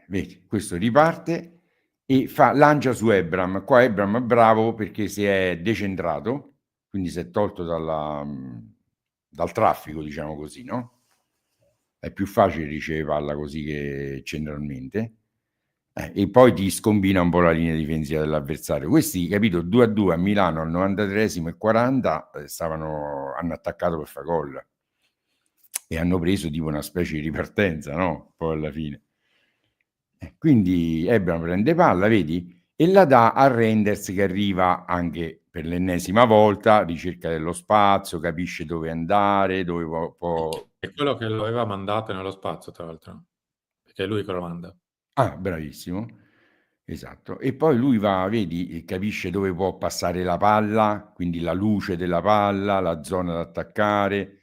vedi, questo riparte e lancia su Ebram. Qua Ebram è bravo perché si è decentrato, quindi si è tolto dal traffico, diciamo così, no? È più facile ricevere palla così che centralmente. E poi ti scombina un po' la linea difensiva dell'avversario. Questi, capito, 2-2 a Milano al 93esimo e 40 hanno attaccato per fare gol e hanno preso tipo una specie di ripartenza, no? Poi alla fine. Quindi Ebram prende palla, vedi? E la dà a Renders che arriva anche per l'ennesima volta, ricerca dello spazio, capisce dove andare, dove può... È quello che lo aveva mandato nello spazio, tra l'altro, perché è lui che lo manda. Ah, bravissimo, esatto. E poi lui va, vedi, e capisce dove può passare la palla, quindi la luce della palla, la zona da attaccare.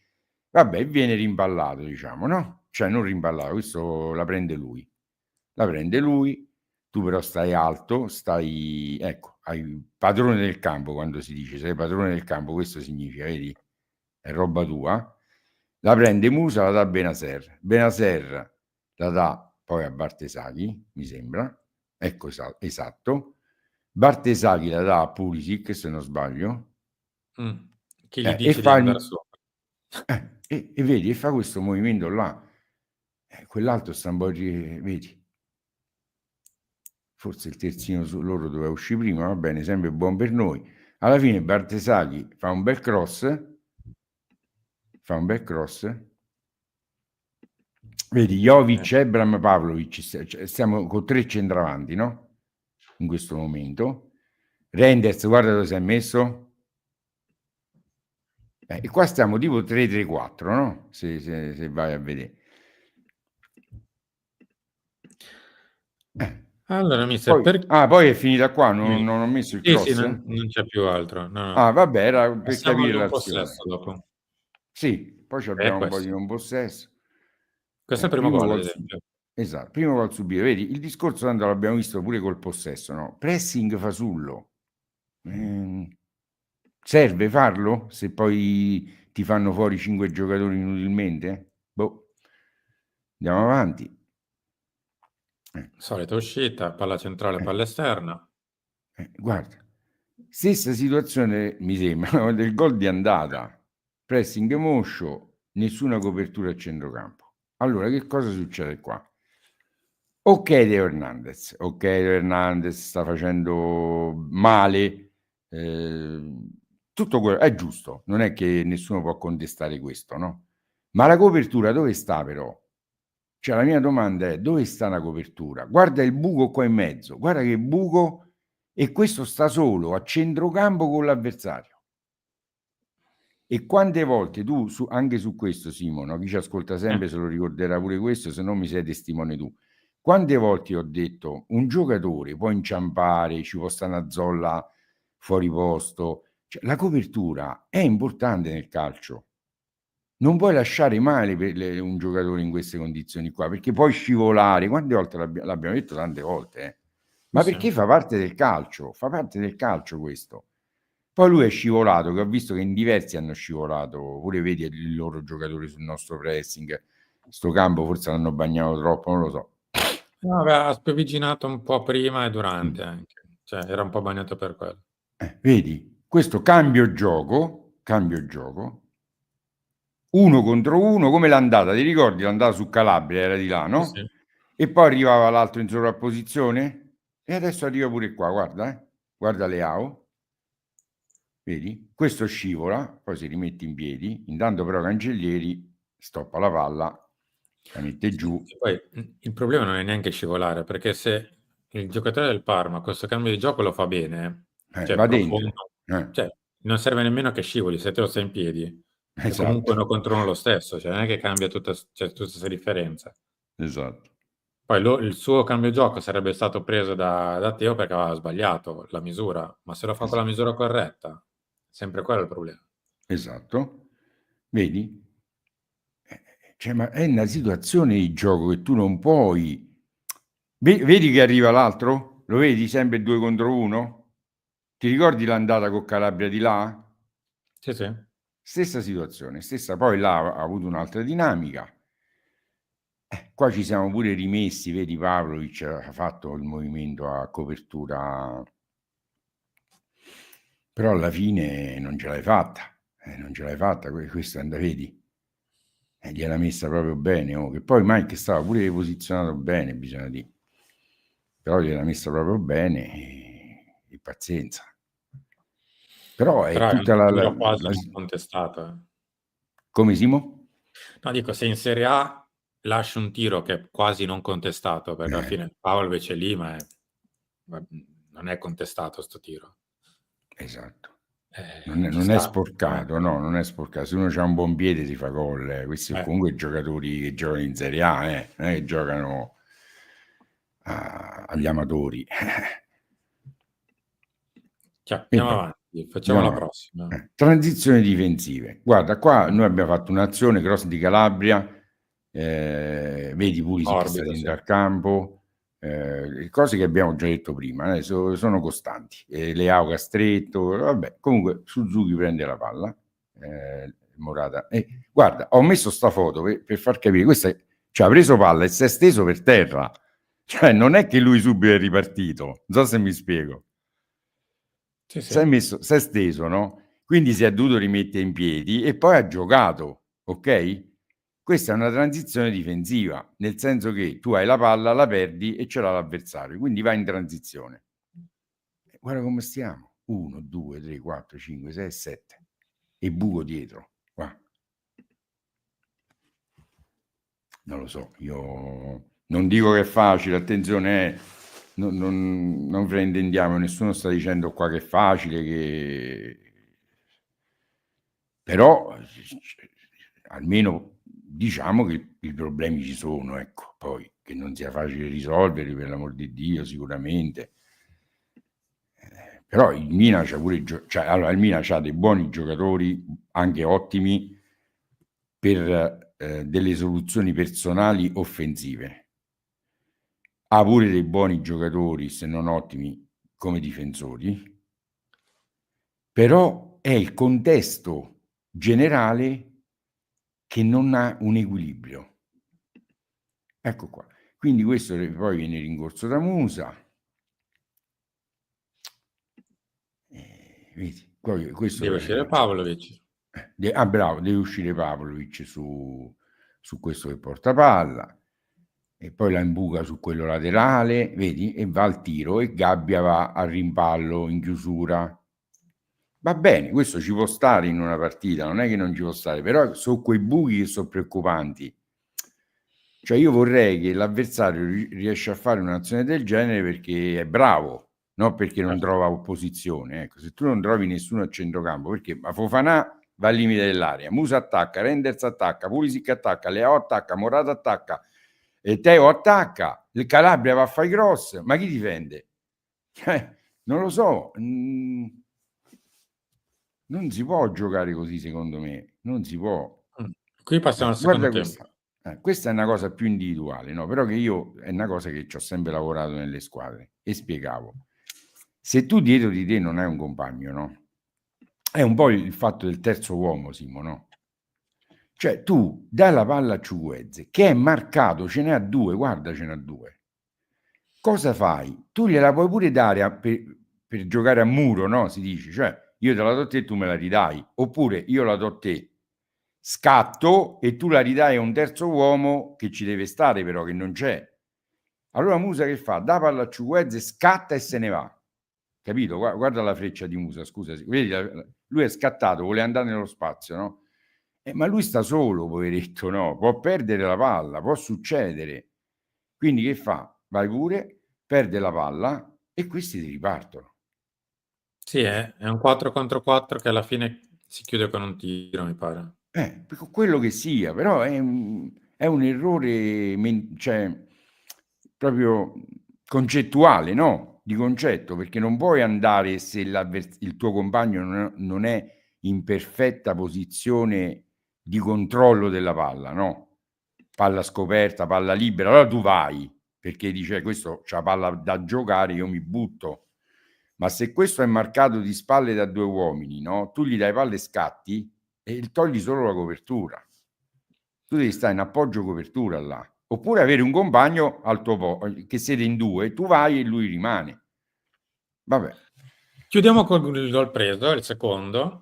Vabbè, e viene rimballato, diciamo, no? Cioè non rimballato, questo la prende lui. La prende lui, tu però stai alto, stai, ecco, hai padrone del campo quando si dice, sei padrone del campo, questo significa, vedi, è roba tua. La prende Musa, la dà a Benaser. Benaser la dà poi a Bartesaghi, mi sembra. Ecco, esatto. Bartesaghi la dà a Pulisic, se non sbaglio. Che gli E dice di fa andare sopra. e vedi, e fa questo movimento là. Quell'altro sta un po' vedi, forse il terzino loro doveva uscire prima, va bene, sempre buon per noi. Alla fine Bartesaghi fa un bel cross, vedi, Jovic, Ebram, Pavlovic, stiamo con 3 centravanti, no? In questo momento. Reinders, guarda dove si è messo. E qua stiamo tipo 3-3-4, no? Se vai a vedere. Allora, mister, Poi è finita qua, non ho messo il cross? Sì, non c'è più altro. No. Vabbè, era per Passiamo capire al non l'azione. possesso dopo. Sì, poi abbiamo un po' di non possesso. Questo è il primo gol, ad esempio. Esatto, primo gol subito. Vedi, il discorso tanto l'abbiamo visto pure col possesso, no? Pressing fasullo. Serve farlo? Se poi ti fanno fuori 5 giocatori inutilmente? Boh. Andiamo avanti. Solita uscita, palla centrale, palla esterna. Guarda, stessa situazione mi sembra del gol di andata. Pressing moscio, nessuna copertura a centrocampo. Allora, che cosa succede qua? Ok, Teo Hernandez sta facendo male, tutto quello è giusto, non è che nessuno può contestare questo, no? Ma la copertura dove sta però? Cioè la mia domanda è: dove sta la copertura? Guarda il buco qua in mezzo, guarda che buco, e questo sta solo a centrocampo con l'avversario. E quante volte tu, anche su questo, Simone, chi ci ascolta sempre se lo ricorderà pure questo, se no mi sei testimone tu. Quante volte ho detto un giocatore può inciampare, ci può stare una zolla fuori posto, cioè, la copertura è importante nel calcio. Non puoi lasciare mai un giocatore in queste condizioni qua, perché puoi scivolare. Quante volte l'abbiamo detto? Tante volte. Ma perché fa parte del calcio? Fa parte del calcio questo. Poi lui è scivolato, che ho visto che in diversi hanno scivolato, pure vedi i loro giocatori sul nostro pressing. Sto campo forse l'hanno bagnato troppo, non lo so. No, aveva spioviginato un po' prima e durante anche, cioè era un po' bagnato per quello. Vedi, questo cambio gioco, 1 contro 1, come l'andata, ti ricordi l'andata su Calabria, era di là, no? Sì. E poi arrivava l'altro in sovrapposizione e adesso arriva pure qua, guarda, guarda Leao. Vedi? Questo scivola, poi si rimette in piedi, intanto però Cancellieri stoppa la palla, la mette giù. Poi il problema non è neanche scivolare, perché se il giocatore del Parma questo cambio di gioco lo fa bene, cioè Va profondo, dentro. cioè non serve nemmeno che scivoli, se te lo stai in piedi, è comunque Esatto. 1 contro 1 lo stesso, cioè non è che cambia tutta questa differenza. Esatto. Poi il suo cambio gioco sarebbe stato preso da Teo perché aveva sbagliato la misura, ma se lo fa con la misura corretta, sempre quello è il problema. Esatto. Vedi? Cioè, ma è una situazione di gioco che tu non puoi. Vedi che arriva l'altro? Lo vedi sempre 2 contro 1? Ti ricordi l'andata con Calabria di là? Sì, sì. Stessa situazione, poi là ha avuto un'altra dinamica. Qua ci siamo pure rimessi, vedi Pavlovic ha fatto il movimento a copertura, però alla fine non ce l'hai fatta, questo vedi, gliela messa proprio bene, che poi Mike stava pure posizionato bene, bisogna dire, però gliela messa proprio bene e pazienza. Però è tutta la quasi non contestata. Come Simo? No, dico, se in Serie A lascia un tiro che è quasi non contestato, perché alla fine Pavlovic è lì, ma non è contestato sto tiro. Esatto. Non è sta, sporcato, no, non è sporcato. Se uno ha un buon piede si fa gol. Questi sono comunque giocatori che giocano in Serie A, non è che giocano agli amatori. Andiamo avanti, facciamo la prossima. Transizioni difensive. Guarda, qua noi abbiamo fatto un'azione, cross di Calabria, vedi Pulisic che sta dentro al campo, cose che abbiamo già detto prima, sono costanti. Leao Castretto, vabbè, comunque Suzuki prende la palla, Morata. Guarda, ho messo sta foto per far capire, questa cioè, ha preso palla e si è steso per terra, cioè non è che lui subito è ripartito, non so se mi spiego. Sì. Si è steso, no? Quindi si è dovuto rimettere in piedi e poi ha giocato, ok? Questa è una transizione difensiva, nel senso che tu hai la palla, la perdi e ce l'ha l'avversario, quindi vai in transizione. Guarda come stiamo, 1, 2, 3, 4, 5, 6, 7 e buco dietro, qua. Non lo so, io non dico che è facile, attenzione, non fraintendiamo, nessuno sta dicendo qua che è facile, però almeno diciamo che i problemi ci sono, ecco, poi che non sia facile risolverli, per l'amor di Dio, sicuramente. Però il Milan c'ha pure allora il Milan c'ha dei buoni giocatori, anche ottimi, per delle soluzioni personali offensive. Ha pure dei buoni giocatori, se non ottimi, come difensori, però è il contesto generale che non ha un equilibrio. Ecco qua. Quindi questo poi viene rincorso da Musa. Vedi, questo Deve uscire Pavlovic. bravo, deve uscire Pavlovic su questo che porta palla e poi la imbuca su quello laterale, vedi, e va al tiro e Gabbia va al rimpallo in chiusura. Va bene, questo ci può stare in una partita, non è che non ci può stare, però sono quei buchi che sono preoccupanti. Cioè io vorrei che l'avversario riesca a fare un'azione del genere perché è bravo, non perché non trova opposizione. Ecco, se tu non trovi nessuno a centrocampo, perché Fofana va al limite dell'area, Musa attacca, Renders attacca, Pulisic attacca, Leao attacca, Morata attacca, e Teo attacca, il Calabria va a fare i cross, ma chi difende? Non lo so, non si può giocare così, secondo me, non si può. Qui passiamo al Guarda secondo questa. tempo. Questa è una cosa più individuale, no? Però che io è una cosa che ci ho sempre lavorato nelle squadre e spiegavo. Se tu dietro di te non hai un compagno, no? È un po' il fatto del terzo uomo, Simo, no? Cioè tu dai la palla a Ciuguezze, che è marcato, ce n'è a due, guarda, ce n'è a due. Cosa fai? Tu gliela puoi pure dare per giocare a muro, no? Si dice, cioè io te la do a te e tu me la ridai, oppure io la do a te, scatto e tu la ridai a un terzo uomo che ci deve stare però, che non c'è. Allora Musa che fa? Dà palla a Ciuguezze, scatta e se ne va. Capito? Guarda la freccia di Musa, scusa. Vedi, lui è scattato, vuole andare nello spazio, no? Ma lui sta solo, poveretto, no? Può perdere la palla, può succedere. Quindi che fa? Vai pure, perde la palla e questi ti ripartono. Sì, è un 4 contro 4 che alla fine si chiude con un tiro, mi pare. Quello che sia, però è un errore cioè, proprio concettuale, no? Di concetto, perché non puoi andare se il tuo compagno non è in perfetta posizione di controllo della palla, no? Palla scoperta, palla libera, allora tu vai, perché dice questo c'ha palla da giocare, io mi butto. Ma se questo è marcato di spalle da due uomini, no? Tu gli dai palle e scatti e togli solo la copertura. Tu devi stare in appoggio copertura là. Oppure avere un compagno al tuo che siete in due, tu vai e lui rimane. Vabbè. Chiudiamo con il gol preso, il secondo,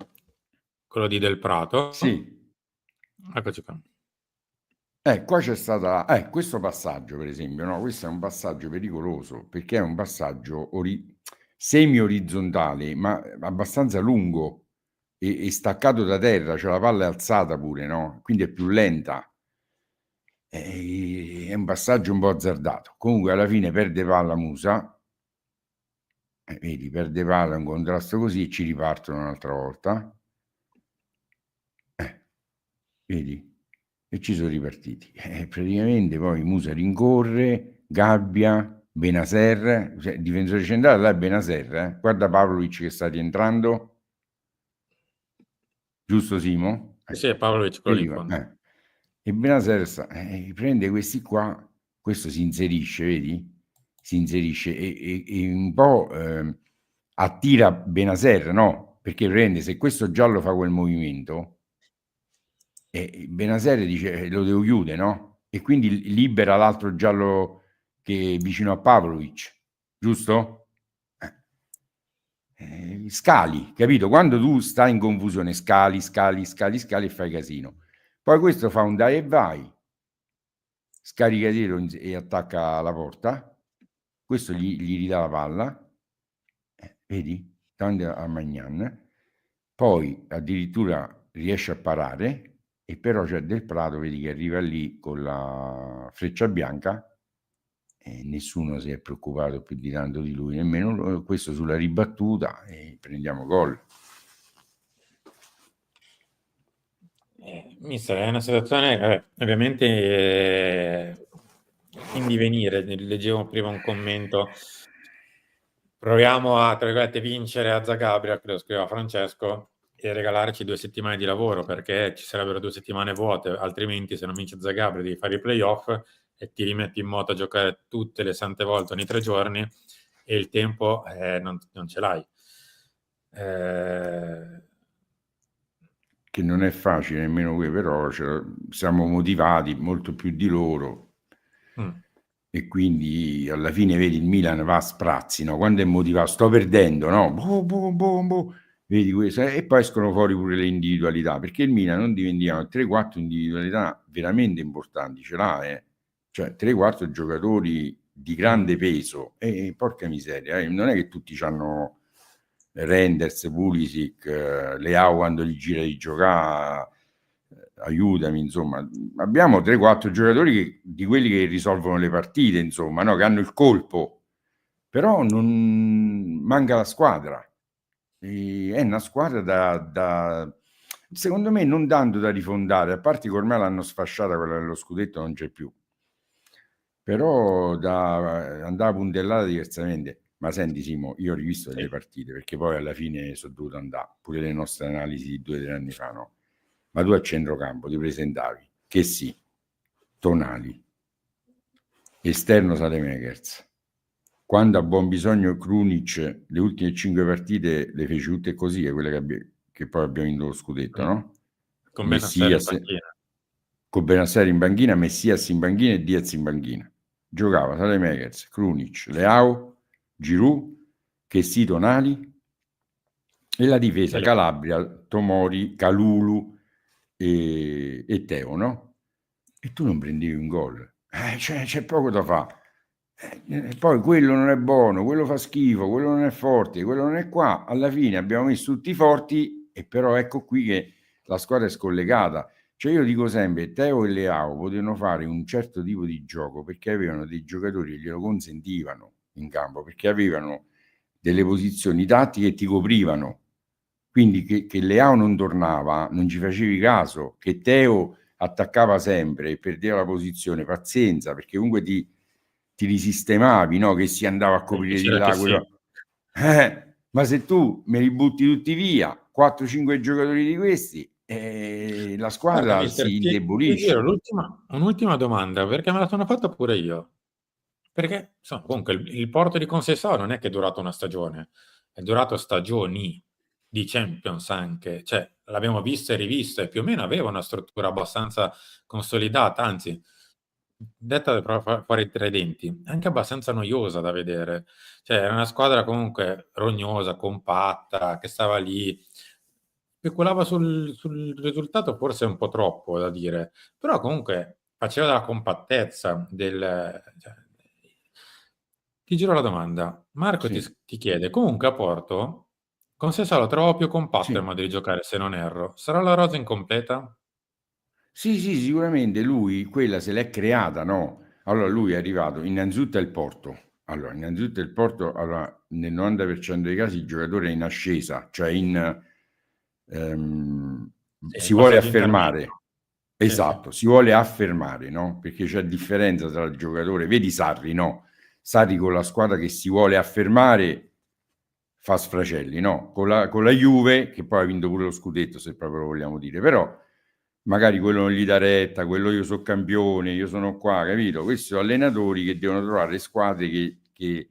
quello di Del Prato. Sì. Eccoci qua. Qua c'è stata questo passaggio, per esempio, no? Questo è un passaggio pericoloso perché è un passaggio semi-orizzontale, ma abbastanza lungo e staccato da terra, cioè la palla è alzata pure, no? Quindi è più lenta. È un passaggio un po' azzardato. Comunque alla fine perde palla Musa. Vedi, perde palla, un contrasto così, ci ripartono un'altra volta. Vedi? E ci sono ripartiti. Praticamente poi Musa rincorre, Gabbia, Benaser, cioè, difensore centrale là è Benaser, Guarda Pavlovic che sta rientrando. Giusto Simo? Sì, è Pavlovic quello lì in fondo. E Benaser prende questi qua, questo si inserisce, vedi? Si inserisce e un po' attira Benaser, no? Perché prende, se questo giallo fa quel movimento, Benaser dice lo devo chiudere, no? E quindi libera l'altro giallo che è vicino a Pavlovic, giusto? Scali, capito? Quando tu stai in confusione, scali e fai casino. Poi questo fa un dai e vai, scarica dietro e attacca la porta, questo gli ridà la palla, vedi? Tende a Magnan, poi addirittura riesce a parare, e però c'è Del Prato, vedi che arriva lì con la freccia bianca, e nessuno si è preoccupato più di tanto di lui, nemmeno questo sulla ribattuta, e prendiamo gol. Mister, è una situazione ovviamente in divenire. Leggevo prima un commento. Proviamo a, tra virgolette, vincere a Zagabria, credo scriveva Francesco, e regalarci 2 settimane di lavoro, perché ci sarebbero 2 settimane vuote, altrimenti se non vince Zagabria devi fare i playoff e ti rimetti in moto a giocare tutte le sante volte ogni 3 giorni e il tempo non ce l'hai. Che non è facile nemmeno qui, però siamo motivati molto più di loro. E quindi alla fine vedi il Milan va a sprazzi, no? Quando è motivato, sto perdendo, no? Vedi questo, e poi escono fuori pure le individualità, perché il Milan, non dimentichiamo, 3-4 individualità veramente importanti ce l'ha, cioè 3-4 giocatori di grande peso, e porca miseria, non è che tutti hanno Renders, Pulisic, Leao quando gli gira di giocare, aiutami, insomma, abbiamo 3-4 giocatori di quelli che risolvono le partite, insomma, no? Che hanno il colpo, però non manca la squadra. È una squadra secondo me non tanto da rifondare, a parte che ormai l'hanno sfasciata, quella dello scudetto non c'è più, però da andare a puntellare diversamente. Ma senti Simo, io ho rivisto delle partite, perché poi alla fine sono dovuto andare, pure le nostre analisi di 2 o 3 anni fa, no? Ma tu a centrocampo ti presentavi, che sì, Tonali, esterno Saelemaekers, quando a buon bisogno Krunic le ultime 5 partite le fece tutte così, è quelle che poi abbiamo vinto lo scudetto, no? Con Bennassere in Messias, panchina. con Bennassere in panchina, Messias in panchina e Diaz in panchina. Giocava Saelemaekers, Krunic, Leao, Giroud, Chessy, Tonali, e la difesa Calabria, Tomori, Calulu e Teo, no? E tu non prendevi un gol. C'è poco da fare. Poi quello non è buono, quello fa schifo, quello non è forte, quello non è qua. Alla fine abbiamo messo tutti forti, e però ecco qui che la squadra è scollegata. Cioè io dico sempre, Teo e Leao potevano fare un certo tipo di gioco perché avevano dei giocatori che glielo consentivano in campo, perché avevano delle posizioni tattiche che ti coprivano. Quindi che Leao non tornava, non ci facevi caso, che Teo attaccava sempre e perdeva la posizione, pazienza, perché comunque ti risistemavi, no? Che si andava a coprire di là. Ma se tu me li butti tutti via, 4-5 giocatori di questi, la Guarda, squadra mister, si ti giro indebolisce. un'ultima domanda, perché me la sono fatta pure io. Perché insomma, comunque il Porto di Conceição non è che è durato una stagione, è durato stagioni di Champions anche, cioè l'abbiamo vista e rivista e più o meno aveva una struttura abbastanza consolidata, anzi, detta fuori tra i denti, anche abbastanza noiosa da vedere. Cioè era una squadra comunque rognosa, compatta, che stava lì, speculava sul risultato forse un po' troppo da dire, però comunque faceva della compattezza, cioè, ti giro la domanda. Marco Sì, ti chiede, comunque a Porto, con Sessà lo trovo più compatto il sì. modo di giocare, se non erro. Sarà la rosa incompleta? Sì, sì, sicuramente lui quella se l'è creata, no? Allora lui è arrivato innanzitutto al Porto. Allora, innanzitutto il Porto, allora, nel 90% dei casi il giocatore è in ascesa, cioè Sì, è si vuole passaggio affermare. intermedio. Sì, sì. Esatto, si vuole affermare, no? Perché c'è differenza tra il giocatore, vedi Sarri, no? Sarri con la squadra che si vuole affermare fa sfracelli, no? Con la Juve, che poi ha vinto pure lo scudetto, se proprio lo vogliamo dire, però magari quello non gli dà retta, quello io sono campione, io sono qua, capito? Questi sono allenatori che devono trovare squadre che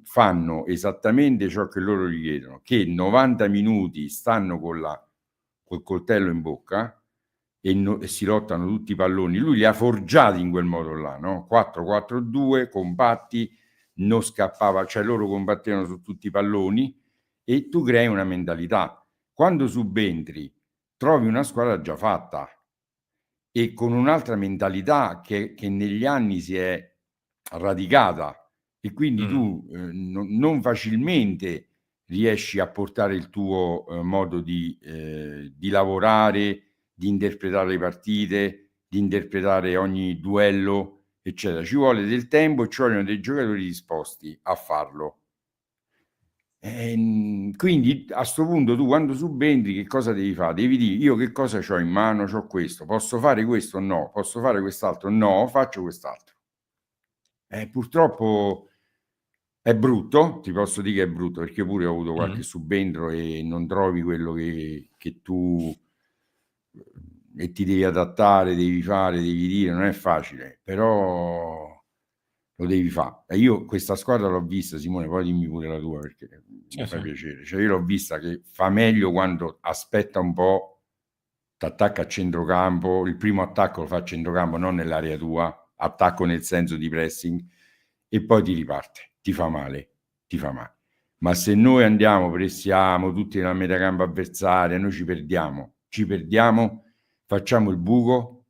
fanno esattamente ciò che loro gli chiedono, che 90 minuti stanno col coltello in bocca e si lottano tutti i palloni. Lui li ha forgiati in quel modo là, no? 4-4-2, compatti, non scappava, cioè loro combattevano su tutti i palloni, e tu crei una mentalità. Quando subentri trovi una squadra già fatta, e con un'altra mentalità che negli anni si è radicata, e quindi tu non facilmente riesci a portare il tuo modo di lavorare, di interpretare le partite, di interpretare ogni duello, eccetera. Ci vuole del tempo e ci vogliono dei giocatori disposti a farlo. Quindi a sto punto tu quando subentri che cosa devi fare? Devi dire: io che cosa ho in mano? C'ho questo, posso fare questo? No. Posso fare quest'altro? No, faccio quest'altro. Purtroppo è brutto, ti posso dire che è brutto, perché pure ho avuto qualche subentro e non trovi quello che tu e ti devi adattare, devi fare, devi dire, non è facile, però lo devi fare. E io questa squadra l'ho vista, Simone, poi dimmi pure la tua, perché mi fa piacere. Cioè, io l'ho vista che fa meglio quando aspetta un po', t'attacca a centrocampo, il primo attacco lo fa a centrocampo, non nell'area tua, attacco nel senso di pressing, e poi ti riparte, ti fa male. Ma se noi andiamo, pressiamo tutti nella metacampo avversaria, noi ci perdiamo, facciamo il buco,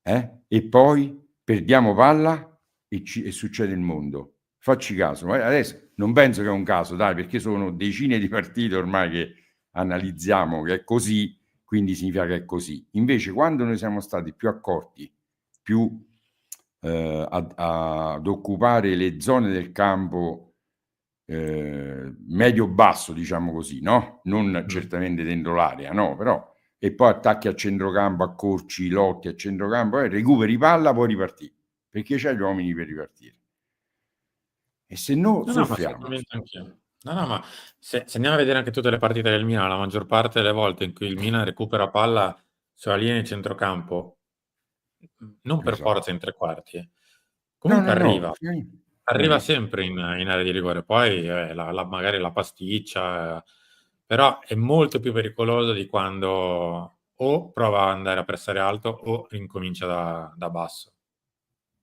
e poi perdiamo palla e succede il mondo. Facci caso, adesso non penso che è un caso, dai, perché sono decine di partite ormai che analizziamo che è così, quindi significa che è così. Invece quando noi siamo stati più accorti, più ad occupare le zone del campo medio-basso, diciamo così, no? Non certamente dentro l'area, no, però, e poi attacchi a centrocampo, accorci, lotti a centrocampo, recuperi palla, puoi ripartire, perché c'hai gli uomini per ripartire. E se no, No, ma soffiamo. assolutamente anch'io. No, ma se andiamo a vedere anche tutte le partite del Milan, la maggior parte delle volte in cui il Milan recupera palla sulla linea di centrocampo, non per Esatto. forza in tre quarti, comunque No. arriva sempre in area di rigore, poi magari la pasticcia, però è molto più pericoloso di quando o prova ad andare a pressare alto o incomincia da basso.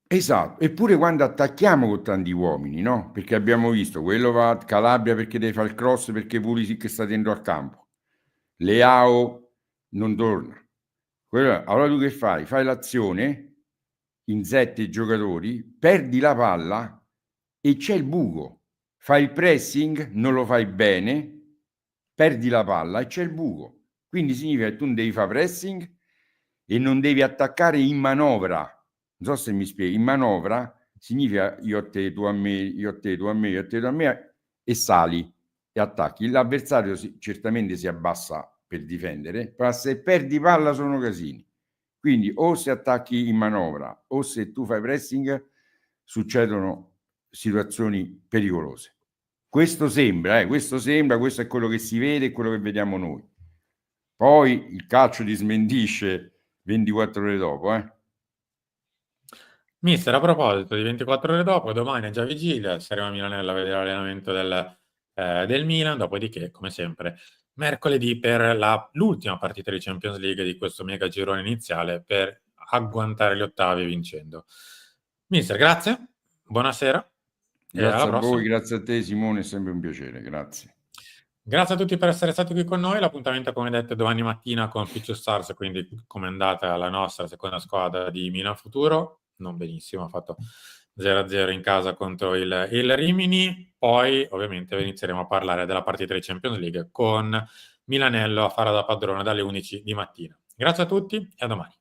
Esatto, eppure quando attacchiamo con tanti uomini, no? Perché abbiamo visto, quello va a Calabria perché deve fare il cross perché Pulisic sta dentro al campo, Leao non torna. Allora tu che fai? Fai l'azione in 7 giocatori, perdi la palla e c'è il buco. Fai il pressing, non lo fai bene, perdi la palla e c'è il buco. Quindi significa che tu non devi fare pressing e non devi attaccare in manovra. Non so se mi spieghi. In manovra significa io a te, tu a me, io a te, tu a me, io a te, tu a me, e sali e attacchi. L'avversario certamente si abbassa per difendere, ma se perdi palla sono casini. Quindi o se attacchi in manovra o se tu fai pressing succedono situazioni pericolose. Questo sembra, questo è quello che si vede e quello che vediamo noi. Poi il calcio ti smentisce 24 ore dopo. Mister, a proposito di 24 ore dopo, domani è già vigilia, saremo a Milanello a vedere l'allenamento del Milan, dopodiché, come sempre, mercoledì per l'ultima partita di Champions League di questo mega girone iniziale per agguantare gli ottavi vincendo. Mister, grazie, buonasera e alla Grazie a voi, prossima. grazie a te Simone, è sempre un piacere, grazie. Grazie a tutti per essere stati qui con noi. L'appuntamento, come detto, è domani mattina con Future Stars, quindi come è andata la nostra seconda squadra di Milan Futuro. Non benissimo, ha fatto 0-0 in casa contro il Rimini. Poi, ovviamente, inizieremo a parlare della partita di Champions League con Milanello a fare da padrone dalle 11 di mattina. Grazie a tutti e a domani.